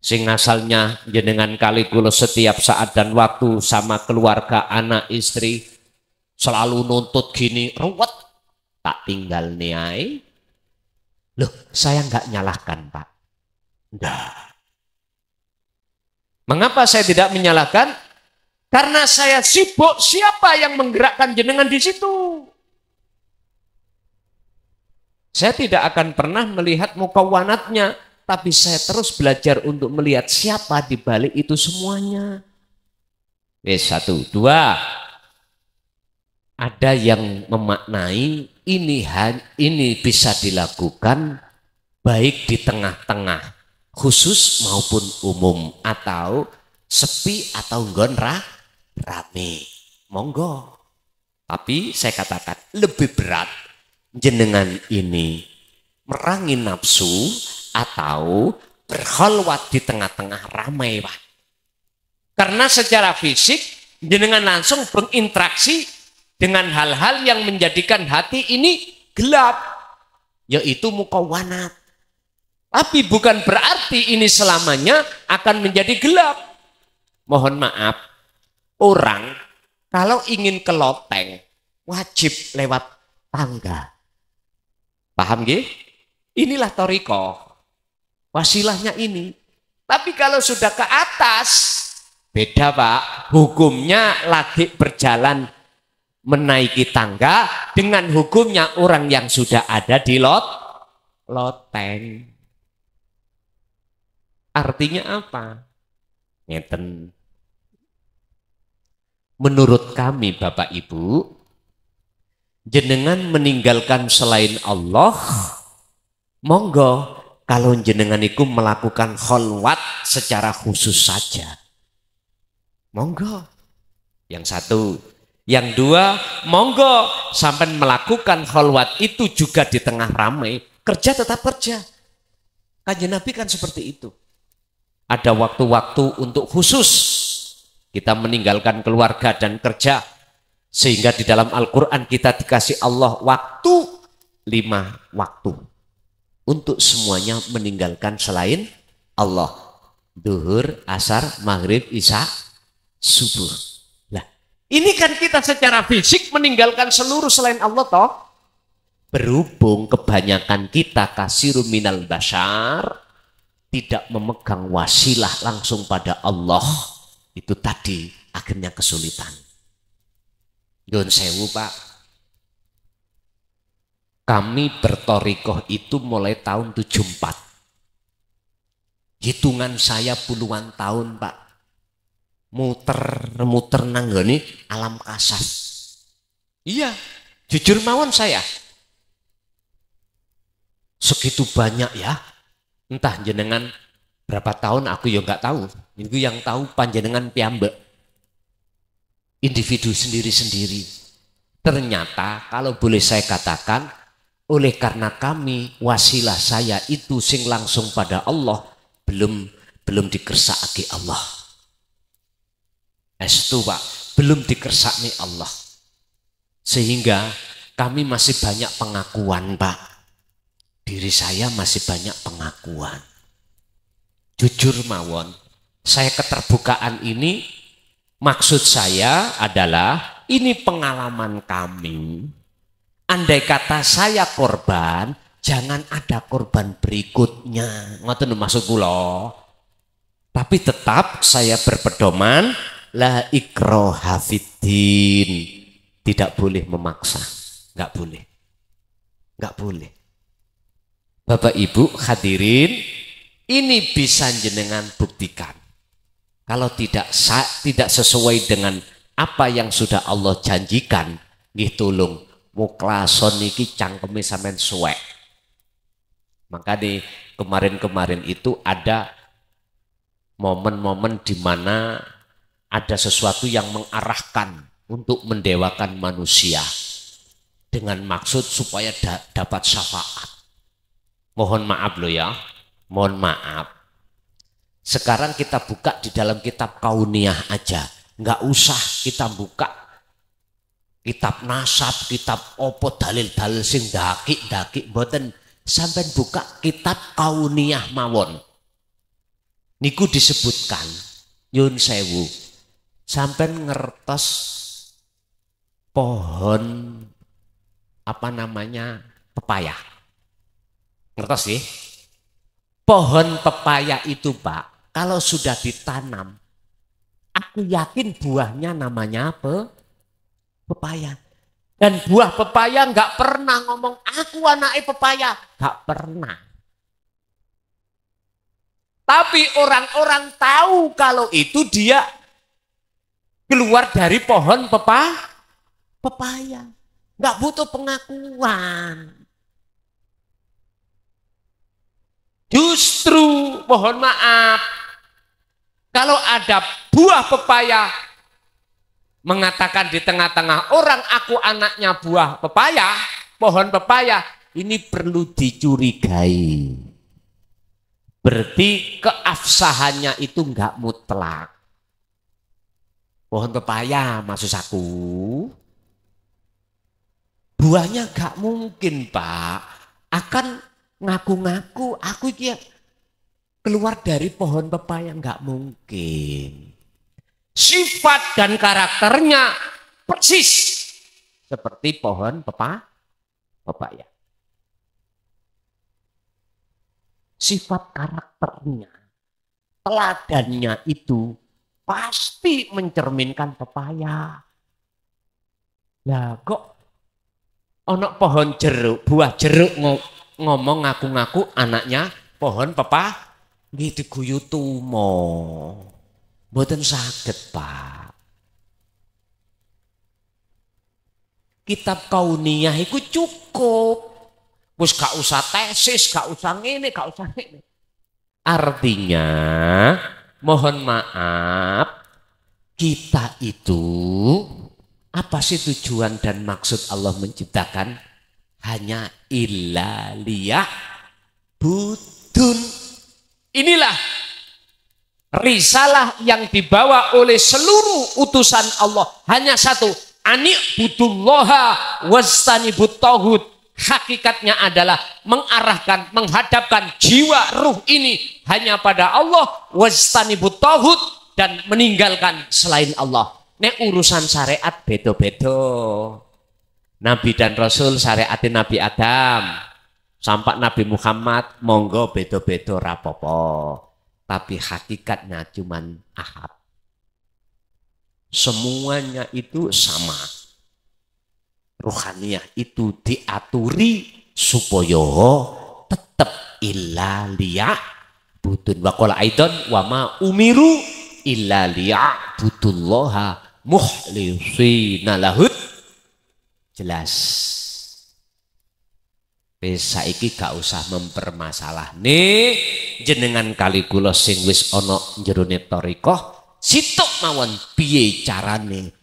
Speaker 3: Sing asalnya jenengan kali kula setiap saat dan waktu sama keluarga, anak, istri, selalu nuntut gini, ruwet, tak tinggal niai. Loh, saya nggak nyalahkan Pak. Nggak. Mengapa saya tidak menyalahkan? Karena saya sibuk, siapa yang menggerakkan jenengan di situ? Saya tidak akan pernah melihat mukawanatnya, tapi saya terus belajar untuk melihat siapa di balik itu semuanya. Satu, dua. Ada yang memaknai ini bisa dilakukan baik di tengah-tengah, khusus maupun umum, atau sepi atau nggon rame. Monggo. Tapi saya katakan lebih berat jenengan ini merangi nafsu atau berkhalwat di tengah-tengah ramai Pak. Karena secara fisik jenengan langsung berinteraksi dengan hal-hal yang menjadikan hati ini gelap, yaitu mukawanat. Tapi bukan berarti ini selamanya akan menjadi gelap. Mohon maaf, orang kalau ingin ke loteng wajib lewat tangga. Paham nggih? Inilah thariqah. Wasilahnya ini. Tapi kalau sudah ke atas, beda Pak. Hukumnya lagi berjalan menaiki tangga dengan hukumnya orang yang sudah ada di loteng. Artinya apa? Ngeten. Menurut kami Bapak Ibu, jenengan meninggalkan selain Allah, monggo kalau jenengan itu melakukan kholwat secara khusus saja. Monggo. Yang satu. Yang dua, monggo sampai melakukan kholwat itu juga di tengah ramai. Kerja tetap kerja. Kanjeng Nabi kan seperti itu. Ada waktu-waktu untuk khusus. Kita meninggalkan keluarga dan kerja. Sehingga di dalam Al-Quran kita dikasih Allah waktu 5 waktu. Untuk semuanya meninggalkan selain Allah. Duhur, asar, maghrib, isya, subuh. Nah, ini kan kita secara fisik meninggalkan seluruh selain Allah toh. Berhubung kebanyakan kita kasiru minal bashar, tidak memegang wasilah langsung pada Allah. Itu tadi akhirnya kesulitan. Yun sewu Pak. Kami bertorikoh itu mulai tahun 74. Hitungan saya puluhan tahun Pak. Muter nanggoni alam kasar. Iya, jujur mawon saya. Segitu banyak ya. Entah jenengan berapa tahun aku ya nggak tahu. Itu yang tahu panjenengan piyambak. Individu sendiri-sendiri. Ternyata kalau boleh saya katakan, oleh karena kami wasilah saya itu sing langsung pada Allah belum dikersakake Allah. Estu Pak, belum dikersakne Allah. Sehingga kami masih banyak pengakuan Pak. Diri saya masih banyak pengakuan. Jujur mawon, saya keterbukaan ini maksud saya adalah ini pengalaman kami. Andai kata saya korban, jangan ada korban berikutnya. Ngoten maksud kula. Tapi tetap saya berpedoman la ikraha fiddin. Tidak boleh memaksa. Enggak boleh. Enggak boleh. Bapak Ibu hadirin, ini bisa jenengan buktikan. Kalau tidak sesuai dengan apa yang sudah Allah janjikan, nggih tolong muklason niki cangkeme sampean suwek. Maka di kemarin-kemarin itu ada momen-momen di mana ada sesuatu yang mengarahkan untuk mendewakan manusia dengan maksud supaya dapat syafaat. Mohon maaf loh ya, mohon maaf. Sekarang kita buka di dalam kitab Kauniyah aja, nggak usah kita buka kitab nasab, kitab opo dalil-dalil sing daki mboten, sampai buka kitab Kauniyah mawon. Niku disebutkan nyun sewu, sampai ngertos pohon apa namanya pepaya. Ngertos sih? Pohon pepaya itu Pak, kalau sudah ditanam, aku yakin buahnya namanya apa? Pepaya. Dan buah pepaya nggak pernah ngomong aku anaknya pepaya, nggak pernah. Tapi orang-orang tahu kalau itu dia keluar dari pohon pepaya, nggak butuh pengakuan. Justru mohon maaf, kalau ada buah pepaya mengatakan di tengah-tengah orang aku anaknya buah pepaya, pohon pepaya, ini perlu dicurigai. Berarti keabsahannya itu enggak mutlak. Pohon pepaya maksud aku, buahnya enggak mungkin Pak akan ngaku-ngaku aku ini keluar dari pohon pepaya, enggak mungkin. Sifat dan karakternya persis seperti pohon pepaya. sifat karakternya, teladannya itu pasti mencerminkan pepaya. Lah kok ono pohon jeruk, buah jeruk ngomong ngaku-ngaku anaknya pohon gitu guyu tumo. Mboten saged, Pak. Kitab kauniyah iku cukup. Wis gak usah tesis, gak usah ngene, gak usah ngene. Artinya, mohon maaf, kita itu apa sih tujuan dan maksud Allah menciptakan? Hanya illa liya'budun. Inilah risalah yang dibawa oleh seluruh utusan Allah. Hanya satu, ani'budullaha wastanibut tauhid. Hakikatnya adalah mengarahkan, menghadapkan jiwa ruh ini hanya pada Allah, wastanibut tauhid, dan meninggalkan selain Allah. Nek urusan syariat beda-beda. Nabi dan Rasul syariatin Nabi Adam sampai Nabi Muhammad monggo beda-beda rapopo. Tapi hakikatnya cuman ahad. Semuanya itu sama. Ruhaniyah itu diaturi supaya tetap illa liya'budun. Wa qala aidan wa ma umiru illa liya'budullaha mukhlisina lahud. Jelas. Saiki gak usah mempermasalah nih jenengan kali kula sing wis ana jerone thariqah sitok mawon piye carane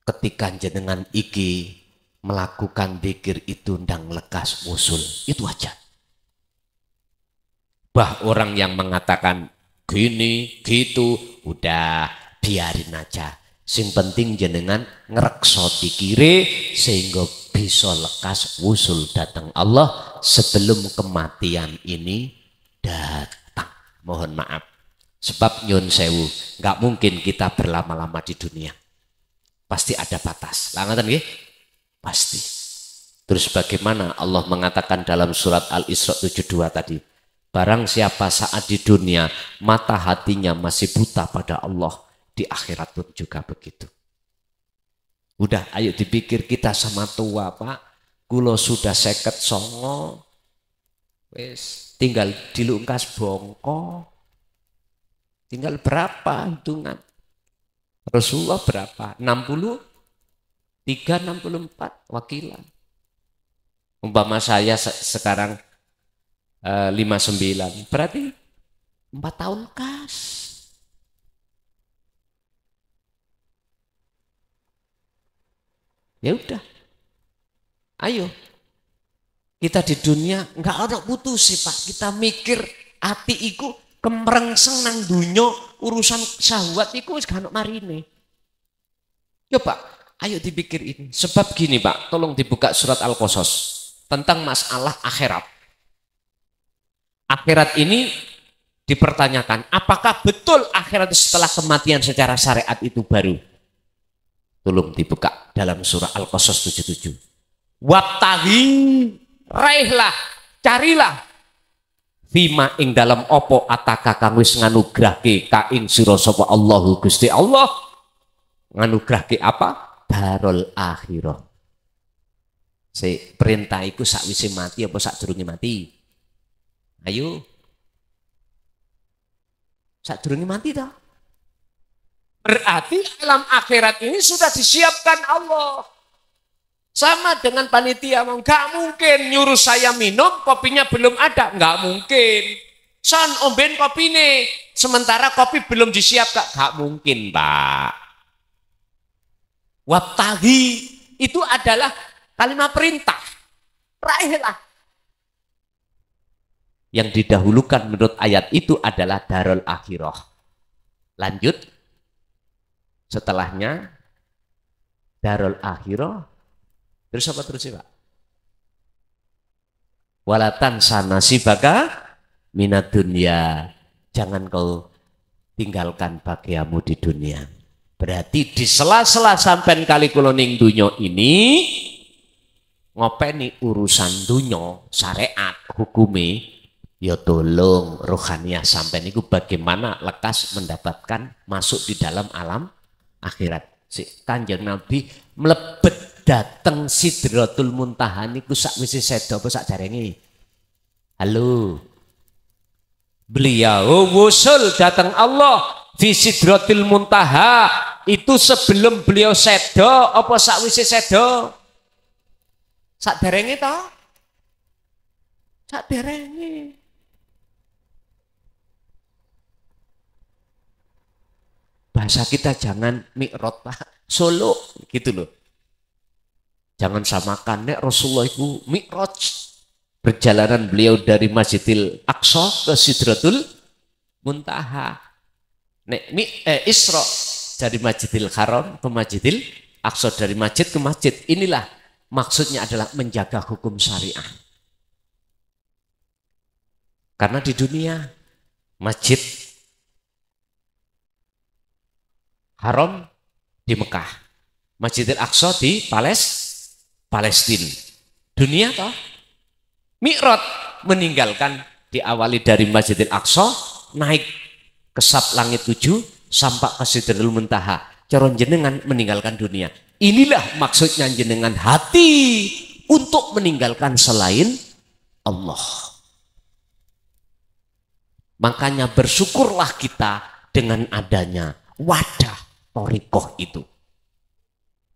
Speaker 3: ketika jenengan iki melakukan zikir itu ndang lekas usul. Itu aja. Bah orang yang mengatakan gini gitu udah biarin aja. Sing penting jenengan ngerekso dikire sehingga bisa lekas wusul datang Allah sebelum kematian ini datang. Mohon maaf. Sebab nyun sewu, nggak mungkin kita berlama-lama di dunia. Pasti ada batas. Langatan nggih? Pasti. Terus bagaimana Allah mengatakan dalam surat Al-Isra 72 tadi? Barang siapa saat di dunia mata hatinya masih buta pada Allah, di akhirat pun juga begitu. Udah, ayo dipikir kita sama tua, Pak. Kulo sudah 59. Wes, tinggal dilungkas bongko. Tinggal berapa hitungan? Rasulullah berapa? 63, 64 wakilan. Umpama saya sekarang 59, berarti 4 tahun kas. Ya udah, ayo kita di dunia nggak ada putus sih Pak. Kita mikir hati iku kemrengseng nang dunyo urusan syahwat iku wis gak ono marine. Yo Pak, ayo dipikir ini. Sebab gini Pak, tolong dibuka surat Al-Qasas tentang masalah akhirat. Akhirat ini dipertanyakan, apakah betul akhirat setelah kematian secara syariat itu baru? Tolong dibuka dalam surah Al-Qasas 77. Wabtaghi, raihlah, carilah fima ing dalam opo ataka kang wis nganugrahke ka ing sira sapa Allahu Gusti Allah. Nganugrahke apa? Darul akhirah. Si perintah iku sakwise mati apa sadurunge mati? Ayo. Sadurunge mati toh? Berarti alam akhirat ini sudah disiapkan Allah. Sama dengan panitia, nggak mungkin nyuruh saya minum, kopinya belum ada, nggak mungkin. Son omben kopi nih, sementara kopi belum disiapkan, nggak mungkin Pak. Wabtaghi itu adalah kalimat perintah, raihlah. Yang didahulukan menurut ayat itu adalah darul akhirah. Lanjut. Setelahnya darul akhirah. Terus apa terusnya Pak? Walatan sanasibaka minad dunya. Jangan kau tinggalkan bagiamu di dunia. Berarti di sela-sela sampean kali kula ning dunya ini ngopeni urusan dunya syariat hukume Ya tolong rohaniah sampai niku bagaimana lekas mendapatkan masuk di dalam alam akhirat. Si Kanjeng Nabi mlebet dateng Sidratul Muntaha niku sakwise sedo apa sakjarenge? Halo. Beliau wusul datang Allah fi Sidratul Muntaha itu sebelum beliau sedo apa sakwise sedo? Sakderenge to? Sakderenge. Bahasa kita jangan mi'raj Pak, solo gitu loh. Jangan samakan nek Rasulullah itu mi'raj. Perjalanan beliau dari Masjidil Aqsa ke Sidratul Muntaha. Nek Isra dari Masjidil Haram ke Masjidil Aqsa, dari masjid ke masjid. Inilah maksudnya adalah menjaga hukum syariah. Karena di dunia masjid Haram di Mekah, Masjidil Aqsa di Palestina. Dunia toh mi'raj meninggalkan, diawali dari Masjidil Aqsa naik ke sab langit 7 sampai ke Sidratul Muntaha. Caron jenengan meninggalkan dunia. Inilah maksudnya jenengan hati untuk meninggalkan selain Allah. Makanya bersyukurlah kita dengan adanya wadah thariqah itu.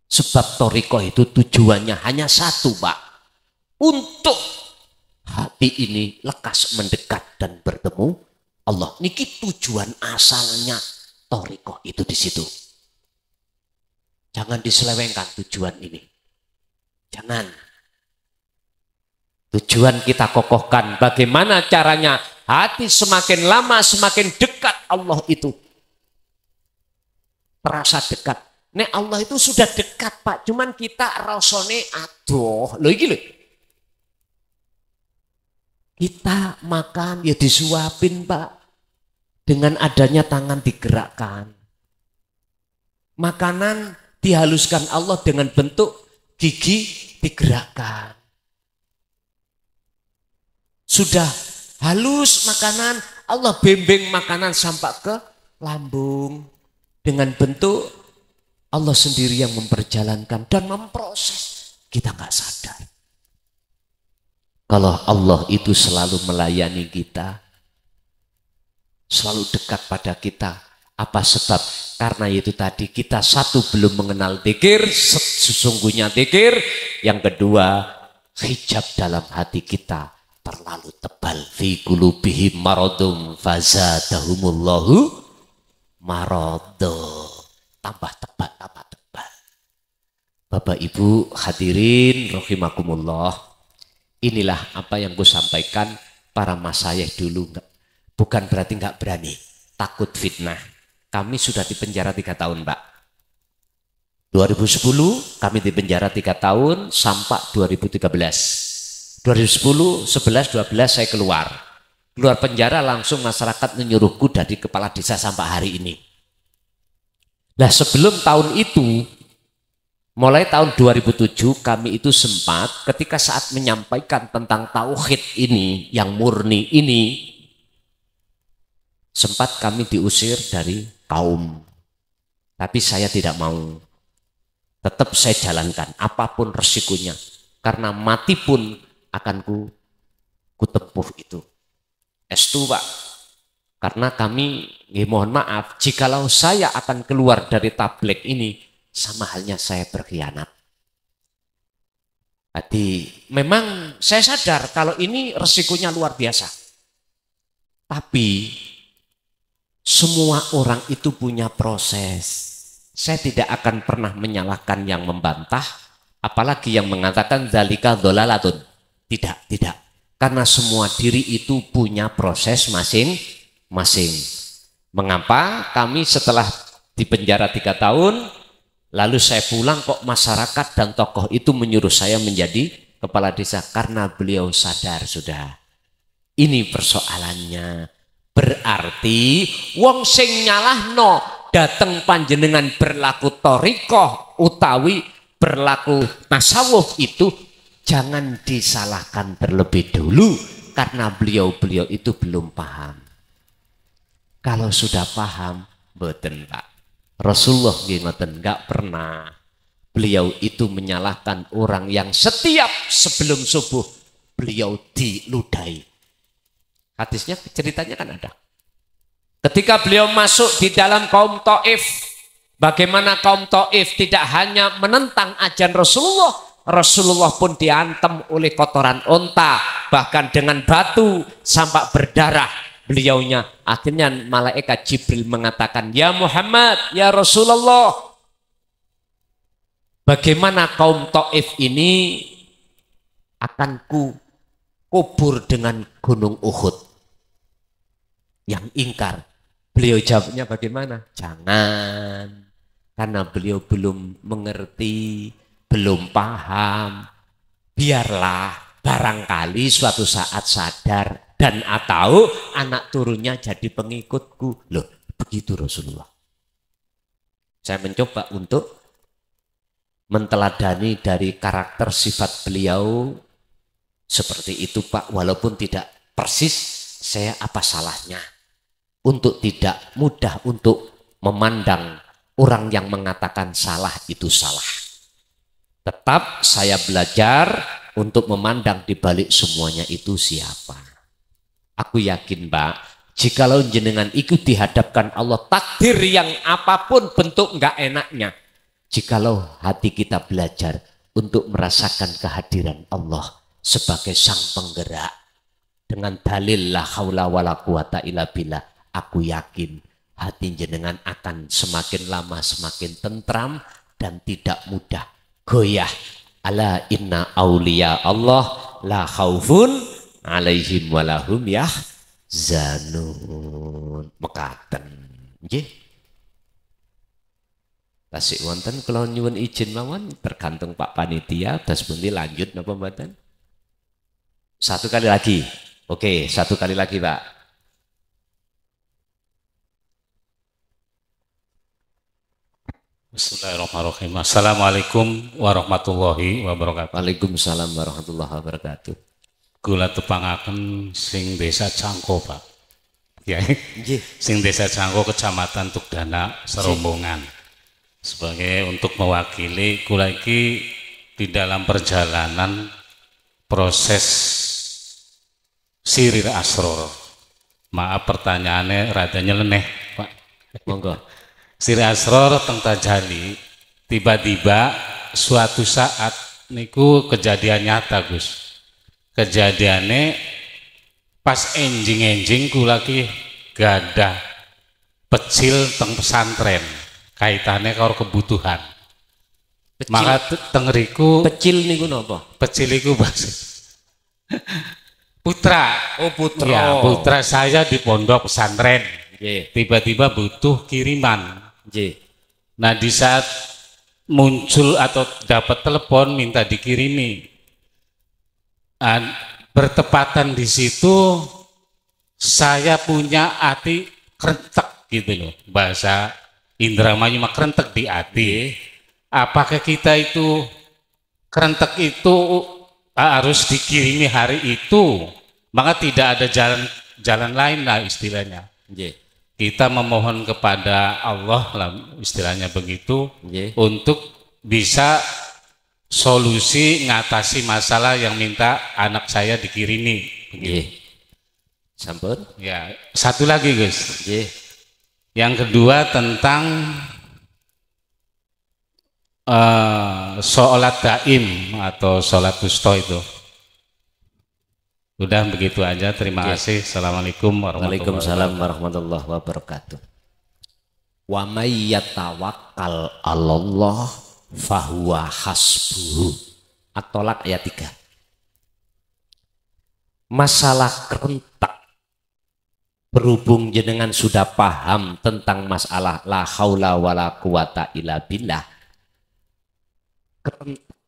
Speaker 3: Sebab thariqah itu tujuannya hanya satu Pak. Untuk hati ini lekas mendekat dan bertemu Allah. Niki tujuan asalnya thariqah itu di situ. Jangan diselewengkan tujuan ini. Jangan. Tujuan kita kokohkan. Bagaimana caranya hati semakin lama semakin dekat Allah itu. Terasa dekat. Nek Allah itu sudah dekat Pak. Cuman kita rasane aduh. Loh iki lho. Kita makan ya disuapin Pak. Dengan adanya tangan digerakkan. Makanan dihaluskan Allah dengan bentuk gigi digerakkan. Sudah halus makanan, Allah bimbing makanan sampai ke lambung. Dengan bentuk Allah sendiri yang memperjalankan dan memproses. Kita nggak sadar. Kalau Allah itu selalu melayani kita, selalu dekat pada kita. Apa sebab? Karena itu tadi kita satu belum mengenal dzikir, sesungguhnya dzikir. Yang kedua, hijab dalam hati kita terlalu tebal. Fi qulubihim maradun fazadahumullahu maradun. Tambah tebal, tambah tebal. Bapak Ibu hadirin rahimakumullah. Inilah apa yang gue sampaikan para masyayikh dulu. Bukan berarti nggak berani, takut fitnah. Kami sudah dipenjara 3 tahun, Pak. 2010 kami dipenjara 3 tahun sampai 2013. 2010, 11, 12 saya keluar. Keluar penjara langsung masyarakat menyuruhku dari kepala desa sampai hari ini. Nah sebelum tahun itu, mulai tahun 2007 kami itu sempat ketika saat menyampaikan tentang tauhid ini, yang murni ini, sempat kami diusir dari kaum. Tapi saya tidak mau. Tetap saya jalankan apapun resikonya. Karena mati pun akan ku tempuh itu. Estu Pak. Karena kami, mohon maaf, jikalau saya akan keluar dari tabligh ini, sama halnya saya berkhianat. Jadi memang saya sadar kalau ini resikonya luar biasa. Tapi semua orang itu punya proses. Saya tidak akan pernah menyalahkan yang membantah, apalagi yang mengatakan dzalika dhalalatun. Tidak, tidak. Karena semua diri itu punya proses masing-masing. Mengapa kami setelah dipenjara 3 tahun, lalu saya pulang kok masyarakat dan tokoh itu menyuruh saya menjadi kepala desa? Karena beliau sadar sudah. Ini persoalannya. Berarti wong sing nyalahno dateng panjenengan berlaku thariqah utawi berlaku tasawuf itu jangan disalahkan terlebih dulu, karena beliau-beliau itu belum paham. Kalau sudah paham, mboten Pak. Rasulullah nggak pernah beliau itu menyalahkan orang yang setiap sebelum subuh beliau diludahi. Hadisnya ceritanya kan ada. Ketika beliau masuk di dalam kaum Taif, bagaimana kaum Taif tidak hanya menentang ajaran Rasulullah, Rasulullah pun diantem oleh kotoran unta, bahkan dengan batu sampai berdarah. Beliaunya akhirnya malaikat Jibril mengatakan, ya Muhammad, ya Rasulullah, bagaimana kaum Taif ini akan ku kubur dengan gunung Uhud yang ingkar. Beliau jawabnya bagaimana? Jangan, karena beliau belum mengerti, belum paham. Biarlah barangkali suatu saat sadar dan atau anak turunnya jadi pengikutku. Loh, begitu Rasulullah. Saya mencoba untuk menteladani dari karakter sifat beliau seperti itu Pak, walaupun tidak persis saya apa salahnya untuk tidak mudah untuk memandang orang yang mengatakan salah itu salah. Tetap saya belajar untuk memandang di balik semuanya itu siapa. Aku yakin Pak, jikalau jenengan ikut dihadapkan Allah takdir yang apapun bentuk enggak enaknya, jikalau hati kita belajar untuk merasakan kehadiran Allah sebagai sang penggerak dengan dalil la haula wala quwata illa billah, aku yakin hati jenengan akan semakin lama semakin tentram dan tidak mudah goyah. Ala inna auliya Allah la khaufun alaihim walahum yahzanun. Mekaten nggih. Tasik wonten kula nyuwun izin mawon, tergantung Pak Panitia das pundi lanjut napa mboten? Satu kali lagi. Oke, satu kali lagi Pak.
Speaker 5: Bismillahirrahmanirrahim. Assalamualaikum warahmatullahi wabarakatuh.
Speaker 3: Waalaikumsalam warahmatullahi wabarakatuh.
Speaker 5: Kula tepangaken sing Desa Cangko, Pak. Ya, sing Desa Cangko, Kecamatan Tugdana, Serombongan. Sebagai untuk mewakili kula iki di dalam perjalanan proses sirir asror. Maaf pertanyaannya rada nyeleneh, Pak.
Speaker 3: Monggo.
Speaker 5: Sirir asror teng Tajali, tiba-tiba suatu saat niku kejadian nyata Gus. Kejadiannya pas enjing-enjing kula ki gadah pecil teng pesantren kaitannya karo kebutuhan. Pecil. Maka tengeriku
Speaker 3: Pecil niku napa?
Speaker 5: Pecil iku bahasa putra.
Speaker 3: Oh putra.
Speaker 5: Ya, putra saya di pondok pesantren. Tiba-tiba butuh kiriman. Nah di saat muncul atau dapat telepon minta dikirimi, bertepatan di situ saya punya hati kerentek gitu loh, bahasa Indramayu mah kerentek di hati. Apakah kita itu kerentek itu harus dikirimi hari itu, maka tidak ada jalan lain lah istilahnya. Kita memohon kepada Allah lah istilahnya begitu, untuk bisa solusi ngatasi masalah yang minta anak saya dikirimi.
Speaker 3: Sampun.
Speaker 5: Ya, satu lagi Gus. Yang kedua tentang sholat daim atau sholat wusta itu. Udah begitu aja, terima kasih. Assalamualaikum
Speaker 3: warahmatullahi wabarakatuh. Wa may yatawakkal 'alallah fahuwa hasbuhu. At-Tolak ayat 3. Masalah kerentak, berhubung jenengan sudah paham tentang masalah la haula wala quwata illa billah,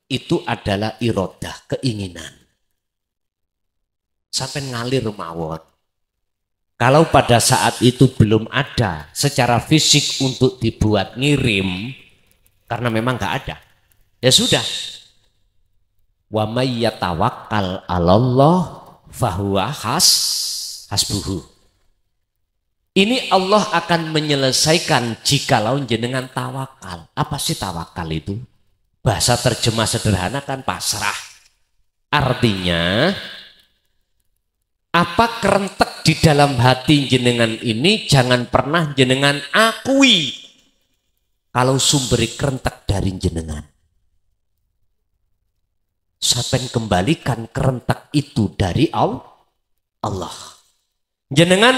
Speaker 3: itu adalah irodah, keinginan. Sampai ngalir mawon. Kalau pada saat itu belum ada secara fisik untuk dibuat ngirim, karena memang nggak ada, ya sudah. Wa may yatawakkal 'alallah fahuwa hasbuhu. Ini Allah akan menyelesaikan jikalau jenengan tawakal. Apa sih tawakal itu? Bahasa terjemah sederhana kan pasrah. Artinya apa kerentek di dalam hati jenengan ini jangan pernah jenengan akui kalau sumberi kerentek dari jenengan. Sampai kembalikan kerentek itu dari Allah. Jenengan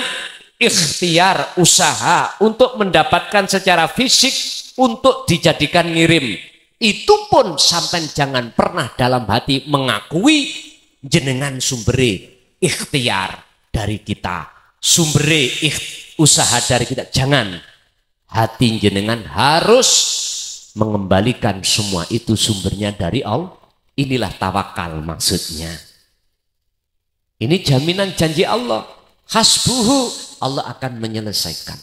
Speaker 3: ikhtiar usaha untuk mendapatkan secara fisik untuk dijadikan ngirim. Itu pun sampai jangan pernah dalam hati mengakui jenengan sumberi ikhtiar dari kita, sumberi usaha dari kita. Jangan. Hati jenengan harus mengembalikan semua itu sumbernya dari Allah. Inilah tawakal maksudnya. Ini jaminan janji Allah. Hasbuhu, Allah akan menyelesaikan.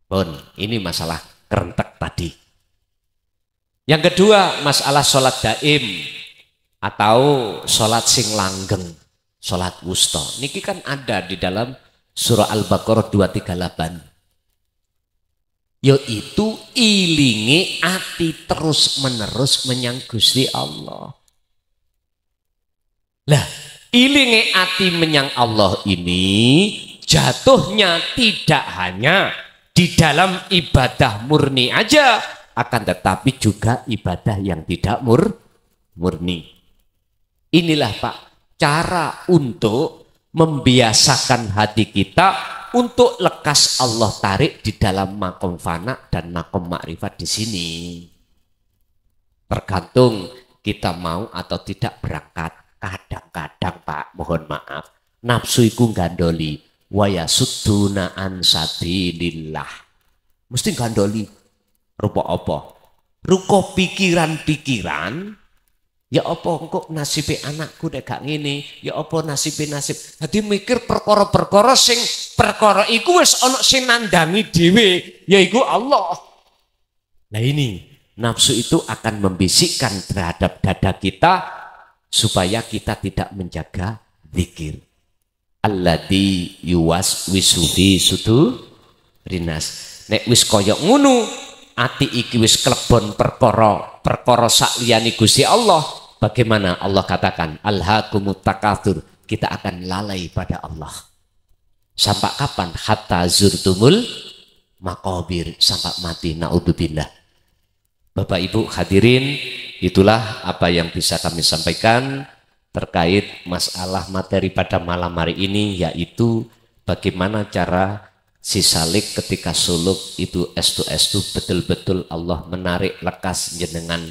Speaker 3: Bon, ini masalah kerentek tadi. Yang kedua, masalah sholat daim atau sholat sing langgeng, sholat wusta. Niki kan ada di dalam surah Al-Baqarah 238. Yaitu ilingi ati terus menerus menyang Gusti Allah. Lah, ilingi ati menyang Allah ini jatuhnya tidak hanya di dalam ibadah murni aja, akan tetapi juga ibadah yang tidak murni. Inilah Pak, cara untuk membiasakan hati kita untuk lekas Allah tarik di dalam makom fana dan makom makrifat di sini. Tergantung kita mau atau tidak berangkat. Kadang-kadang Pak, mohon maaf, nafsu iku gandoli wa yasudduna an sabilillah. Mesti gandoli rupa apa? Rupa pikiran-pikiran. Ya apa kok nasibe anakku nek gak ngene, ya apa nasibe nasib. Dadi mikir perkara-perkara sing perkara iku wis ana sing nandangi dhewe, yaiku Allah. Nah ini nafsu itu akan membisikkan terhadap dada kita supaya kita tidak menjaga zikir. Alladzi yuwaswisu fi sudurinas. Nek wis kaya ngono, ati iki wis klebon perkara sakliyane Gusti Allah, bagaimana Allah katakan alhaakumut takatsur, kita akan lalai pada Allah. Sampai kapan? Hatta zurtumul maqabir, sampai mati, naudzubillah. Bapak Ibu hadirin, itulah apa yang bisa kami sampaikan terkait masalah materi pada malam hari ini, yaitu bagaimana cara si salik ketika suluk itu estu betul-betul Allah menarik lekas jenengan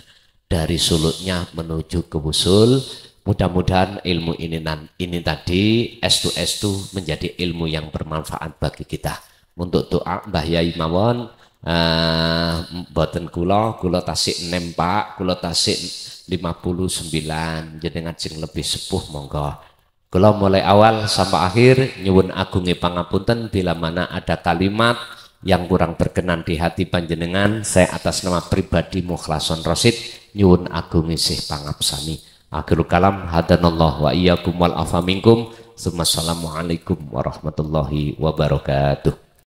Speaker 3: dari suluknya menuju ke wusul. Mudah-mudahan ilmu ini tadi estu menjadi ilmu yang bermanfaat bagi kita. Untuk doa Mbah Yai mawon, boten kula tasik 6 Pak, kula tasik 59, jenengan sing lebih sepuh monggo. Kalau mulai awal sampai akhir nyuwun agungi pangapunten bila mana ada kalimat yang kurang berkenan di hati panjenengan, saya atas nama pribadi Mukhlason Rosid nyuwun agungi sih pangapsani. Akhirul kalam, hadanallah wa iyyakum wal afa minkum. Assalamualaikum warahmatullahi wabarakatuh.